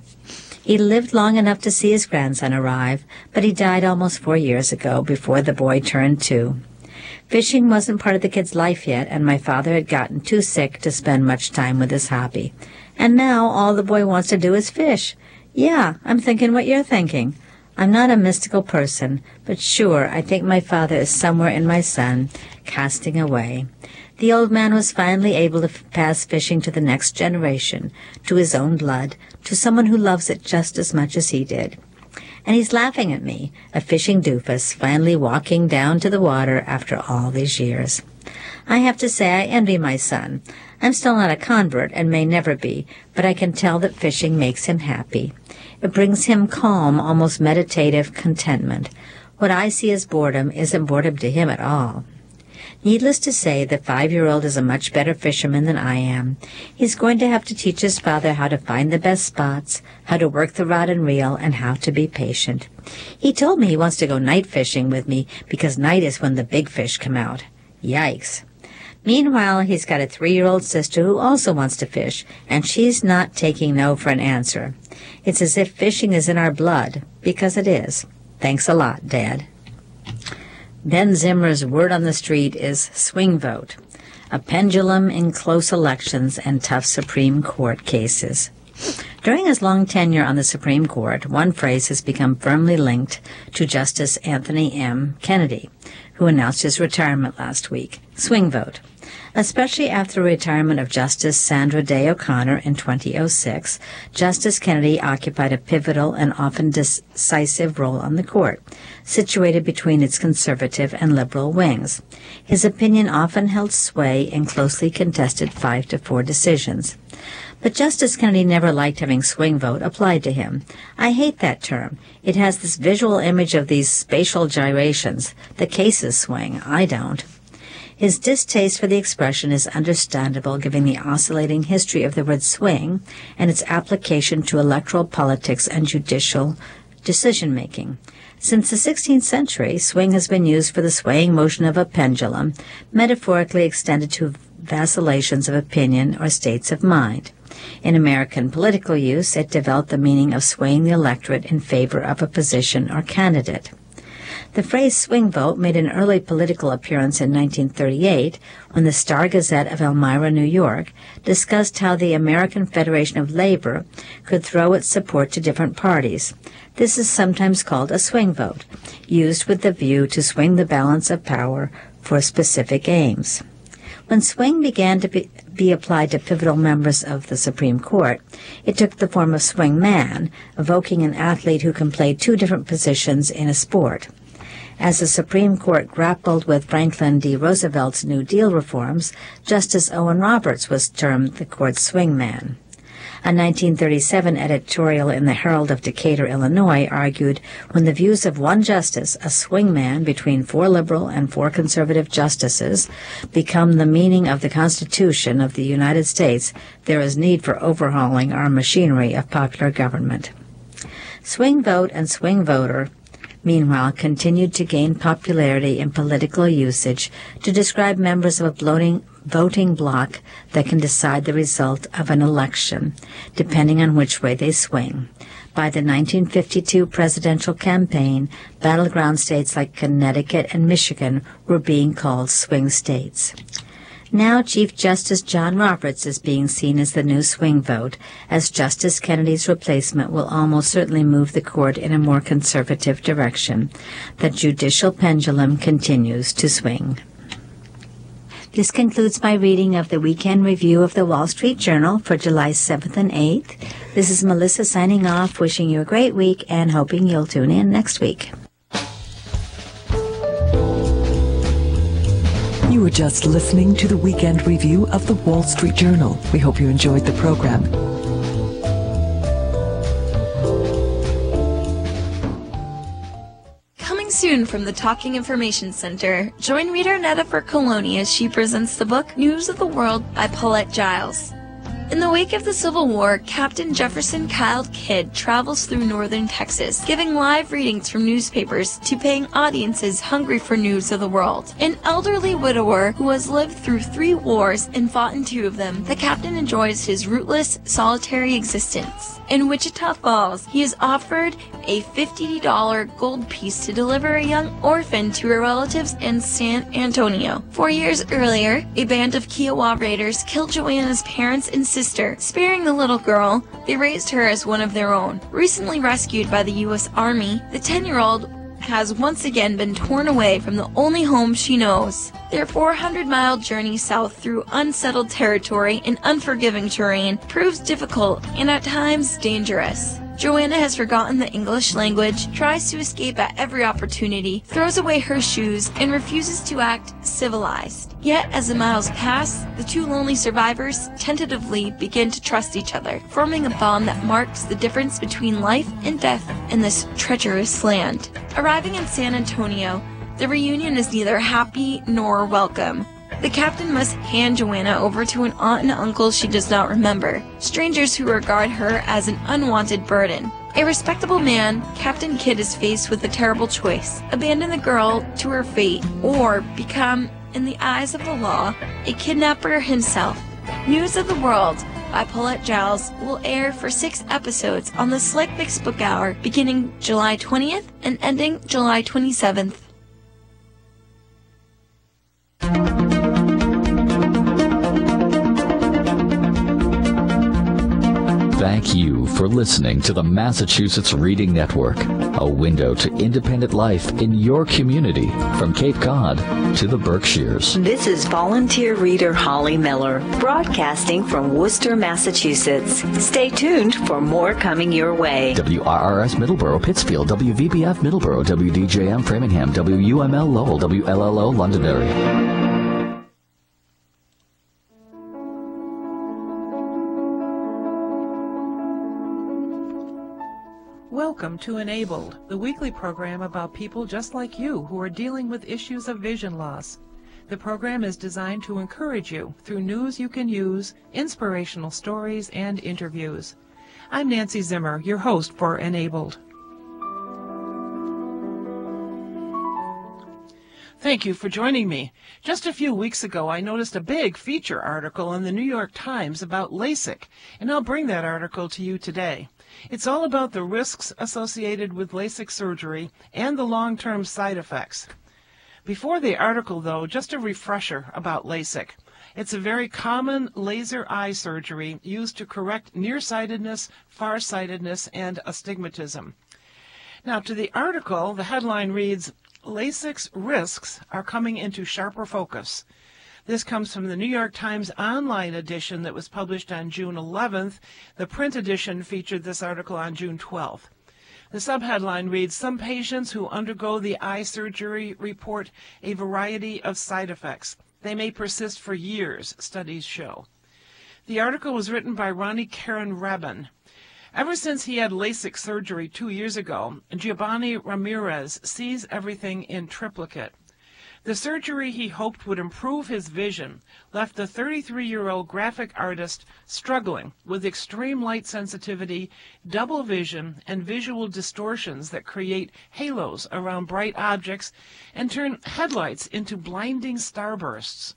He lived long enough to see his grandson arrive, but he died almost 4 years ago, before the boy turned 2. Fishing wasn't part of the kid's life yet, and my father had gotten too sick to spend much time with his hobby. And now all the boy wants to do is fish. Yeah, I'm thinking what you're thinking. I'm not a mystical person, but sure, I think my father is somewhere in my son, casting away. The old man was finally able to pass fishing to the next generation, to his own blood, to someone who loves it just as much as he did. And he's laughing at me, a fishing doofus, finally walking down to the water after all these years. I have to say I envy my son. I'm still not a convert and may never be, but I can tell that fishing makes him happy. It brings him calm, almost meditative contentment. What I see as boredom isn't boredom to him at all. Needless to say, the 5-year-old is a much better fisherman than I am. He's going to have to teach his father how to find the best spots, how to work the rod and reel, and how to be patient. He told me he wants to go night fishing with me because night is when the big fish come out. Yikes. Meanwhile, he's got a 3-year-old sister who also wants to fish, and she's not taking no for an answer. It's as if fishing is in our blood, because it is. Thanks a lot, Dad. Ben Zimmer's word on the street is swing vote, a pendulum in close elections and tough Supreme Court cases. During his long tenure on the Supreme Court, one phrase has become firmly linked to Justice Anthony M. Kennedy, who announced his retirement last week, swing vote. Especially after the retirement of Justice Sandra Day O'Connor in 2006, Justice Kennedy occupied a pivotal and often decisive role on the court, situated between its conservative and liberal wings. His opinion often held sway in closely contested 5-4 decisions. But Justice Kennedy never liked having swing vote applied to him. I hate that term. It has this visual image of these spatial gyrations. The cases swing. I don't. His distaste for the expression is understandable given the oscillating history of the word swing and its application to electoral politics and judicial decision-making. Since the 16th century, swing has been used for the swaying motion of a pendulum, metaphorically extended to vacillations of opinion or states of mind. In American political use, it developed the meaning of swaying the electorate in favor of a position or candidate. The phrase swing vote made an early political appearance in 1938 when the Star-Gazette of Elmira, New York, discussed how the American Federation of Labor could throw its support to different parties. This is sometimes called a swing vote, used with the view to swing the balance of power for specific aims. When swing began to be applied to pivotal members of the Supreme Court, it took the form of swing man, evoking an athlete who can play 2 different positions in a sport. As the Supreme Court grappled with Franklin D. Roosevelt's New Deal reforms, Justice Owen Roberts was termed the court's swingman. A 1937 editorial in the Herald of Decatur, Illinois, argued, when the views of one justice, a swingman between 4 liberal and 4 conservative justices, become the meaning of the Constitution of the United States, there is need for overhauling our machinery of popular government. Swing vote and swing voter meanwhile, continued to gain popularity in political usage to describe members of a voting bloc that can decide the result of an election, depending on which way they swing. By the 1952 presidential campaign, battleground states like Connecticut and Michigan were being called swing states. Now Chief Justice John Roberts is being seen as the new swing vote, as Justice Kennedy's replacement will almost certainly move the court in a more conservative direction. The judicial pendulum continues to swing. This concludes my reading of the Weekend Review of the Wall Street Journal for July 7th and 8th. This is Melissa signing off, wishing you a great week and hoping you'll tune in next week. You were just listening to the Weekend Review of the Wall Street Journal. We hope you enjoyed the program. Coming soon afternoon from the Talking Information Center. Join reader Netta Bercoloni as she presents the book News of the World by Paulette Giles. In the wake of the Civil War, Captain Jefferson Kyle Kidd travels through northern Texas, giving live readings from newspapers to paying audiences hungry for news of the world. An elderly widower who has lived through 3 wars and fought in 2 of them, the captain enjoys his rootless, solitary existence. In Wichita Falls, he is offered a $50 gold piece to deliver a young orphan to her relatives in San Antonio. 4 years earlier, a band of Kiowa raiders killed Joanna's parents and sister. Sparing the little girl, they raised her as one of their own. Recently rescued by the U.S. Army, the 10-year-old has once again been torn away from the only home she knows. Their 400-mile journey south through unsettled territory and unforgiving terrain proves difficult and at times dangerous. Joanna has forgotten the English language, tries to escape at every opportunity, throws away her shoes, and refuses to act civilized. Yet, as the miles pass, the 2 lonely survivors tentatively begin to trust each other, forming a bond that marks the difference between life and death in this treacherous land. Arriving in San Antonio, the reunion is neither happy nor welcome. The captain must hand Joanna over to an aunt and uncle she does not remember, strangers who regard her as an unwanted burden. A respectable man, Captain Kidd is faced with a terrible choice: abandon the girl to her fate, or become, in the eyes of the law, a kidnapper himself. News of the World by Paulette Giles will air for 6 episodes on the Slick Mix Book Hour beginning July 20th and ending July 27th. Thank you for listening to the Massachusetts Reading Network, a window to independent life in your community from Cape Cod to the Berkshires. This is volunteer reader Holly Miller, broadcasting from Worcester, Massachusetts. Stay tuned for more coming your way. WRRS Middleborough, Pittsfield, WVBF Middleborough, WDJM Framingham, WUML Lowell, WLLO Londonderry. Welcome to Enabled, the weekly program about people just like you who are dealing with issues of vision loss. The program is designed to encourage you through news you can use, inspirational stories, and interviews. I'm Nancy Zimmer, your host for Enabled. Thank you for joining me. Just a few weeks ago, I noticed a big feature article in the New York Times about LASIK, and I'll bring that article to you today. It's all about the risks associated with LASIK surgery and the long-term side effects. Before the article, though, just a refresher about LASIK. It's a very common laser eye surgery used to correct nearsightedness, farsightedness, and astigmatism. Now, to the article, the headline reads, LASIK's risks are coming into sharper focus. This comes from the New York Times online edition that was published on June 11th. The print edition featured this article on June 12th. The subheadline reads, some patients who undergo the eye surgery report a variety of side effects. They may persist for years, studies show. The article was written by Ronnie Karen Rabin. Ever since he had LASIK surgery 2 years ago, Giovanni Ramirez sees everything in triplicate. The surgery he hoped would improve his vision left the 33-year-old graphic artist struggling with extreme light sensitivity, double vision, and visual distortions that create halos around bright objects and turn headlights into blinding starbursts.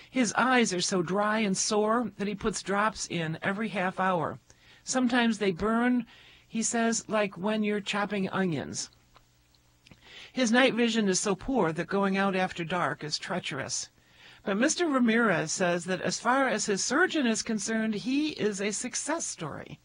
His eyes are so dry and sore that he puts drops in every half hour. Sometimes they burn, he says, like when you're chopping onions. His night vision is so poor that going out after dark is treacherous. But Mr. Ramirez says that as far as his surgeon is concerned, he is a success story.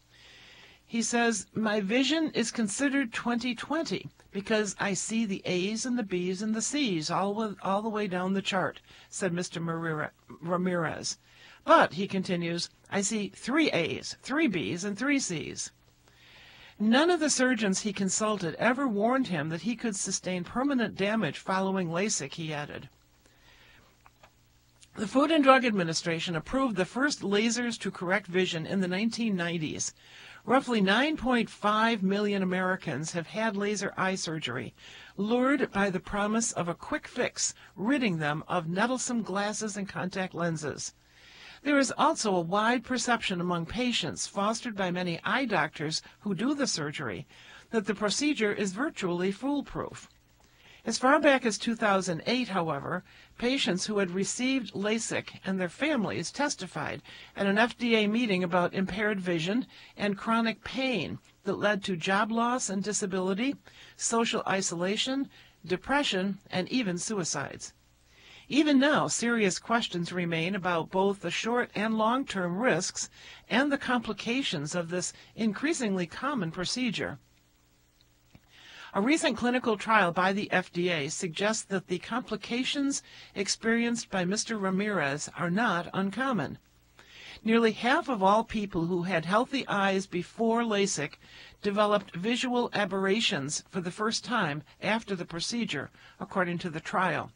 He says, my vision is considered 20/20 because I see the A's and the B's and the C's all the way down the chart, said Mr. Ramirez. But, he continues, I see 3 A's, 3 B's, and 3 C's. None of the surgeons he consulted ever warned him that he could sustain permanent damage following LASIK, he added. The Food and Drug Administration approved the first lasers to correct vision in the 1990s. Roughly 9.5 million Americans have had laser eye surgery, lured by the promise of a quick fix, ridding them of nettlesome glasses and contact lenses. There is also a wide perception among patients, fostered by many eye doctors who do the surgery, that the procedure is virtually foolproof. As far back as 2008, however, patients who had received LASIK and their families testified at an FDA meeting about impaired vision and chronic pain that led to job loss and disability, social isolation, depression, and even suicides. Even now, serious questions remain about both the short and long-term risks and the complications of this increasingly common procedure. A recent clinical trial by the FDA suggests that the complications experienced by Mr. Ramirez are not uncommon. Nearly half of all people who had healthy eyes before LASIK developed visual aberrations for the first time after the procedure, according to the trial.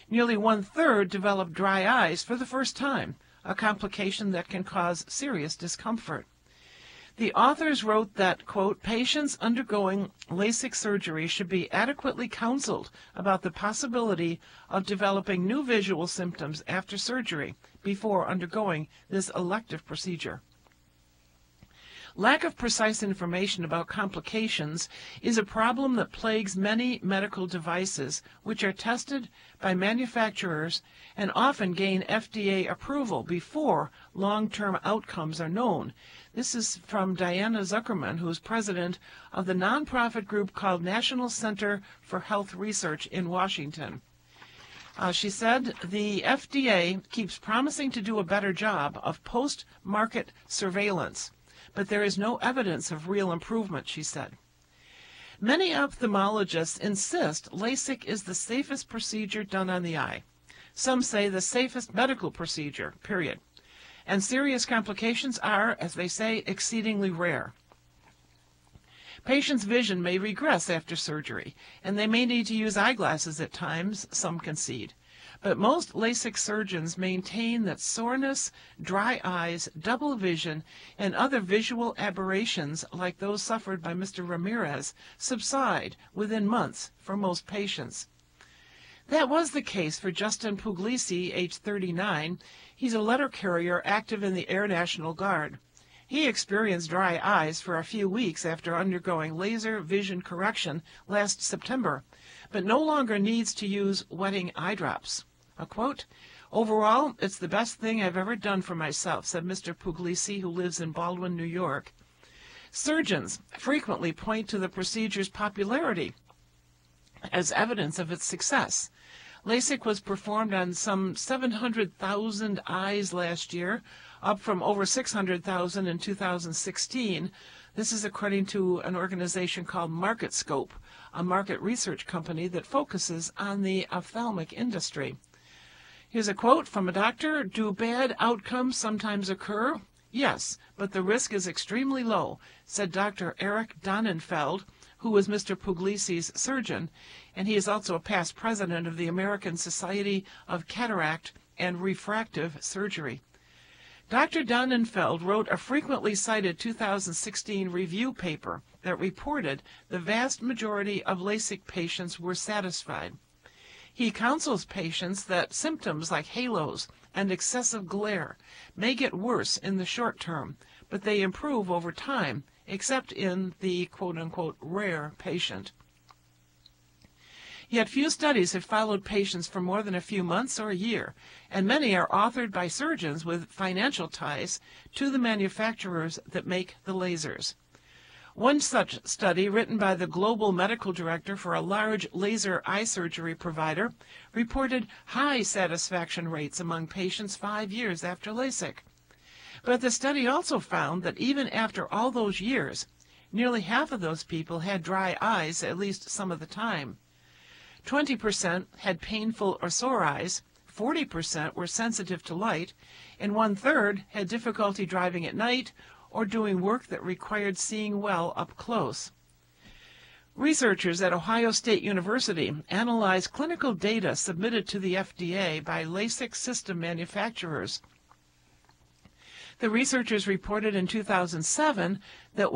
Nearly one-third developed dry eyes for the first time, a complication that can cause serious discomfort. The authors wrote that, quote, patients undergoing LASIK surgery should be adequately counseled about the possibility of developing new visual symptoms after surgery before undergoing this elective procedure. Lack of precise information about complications is a problem that plagues many medical devices, which are tested by manufacturers and often gain FDA approval before long-term outcomes are known. This is from Diana Zuckerman, who is president of the nonprofit group called National Center for Health Research in Washington. She said, the FDA keeps promising to do a better job of post-market surveillance, but there is no evidence of real improvement, she said. Many ophthalmologists insist LASIK is the safest procedure done on the eye. Some say the safest medical procedure, period. And serious complications are, as they say, exceedingly rare. Patients' vision may regress after surgery, and they may need to use eyeglasses at times, some concede. But most LASIK surgeons maintain that soreness, dry eyes, double vision, and other visual aberrations like those suffered by Mr. Ramirez subside within months for most patients. That was the case for Justin Puglisi, age 39. He's a letter carrier active in the Air National Guard. He experienced dry eyes for a few weeks after undergoing laser vision correction last September, but no longer needs to use wetting eye drops. A quote, overall, it's the best thing I've ever done for myself, said Mr. Puglisi, who lives in Baldwin, New York. Surgeons frequently point to the procedure's popularity as evidence of its success. LASIK was performed on some 700,000 eyes last year, up from over 600,000 in 2016. This is according to an organization called MarketScope, a market research company that focuses on the ophthalmic industry. Here's a quote from a doctor. Do bad outcomes sometimes occur? Yes, but the risk is extremely low, said Dr. Eric Donnenfeld, who was Mr. Puglisi's surgeon, and he is also a past president of the American Society of Cataract and Refractive Surgery. Dr. Donnenfeld wrote a frequently cited 2016 review paper that reported the vast majority of LASIK patients were satisfied. He counsels patients that symptoms like halos and excessive glare may get worse in the short term, but they improve over time, except in the quote-unquote rare patient. Yet few studies have followed patients for more than a few months or a year, and many are authored by surgeons with financial ties to the manufacturers that make the lasers. One such study, written by the global medical director for a large laser eye surgery provider, reported high satisfaction rates among patients 5 years after LASIK. But the study also found that even after all those years, nearly half of those people had dry eyes at least some of the time. 20% had painful or sore eyes, 40% were sensitive to light, and 1/3 had difficulty driving at night or doing work that required seeing well up close. Researchers at Ohio State University analyzed clinical data submitted to the FDA by LASIK system manufacturers. The researchers reported in 2007 that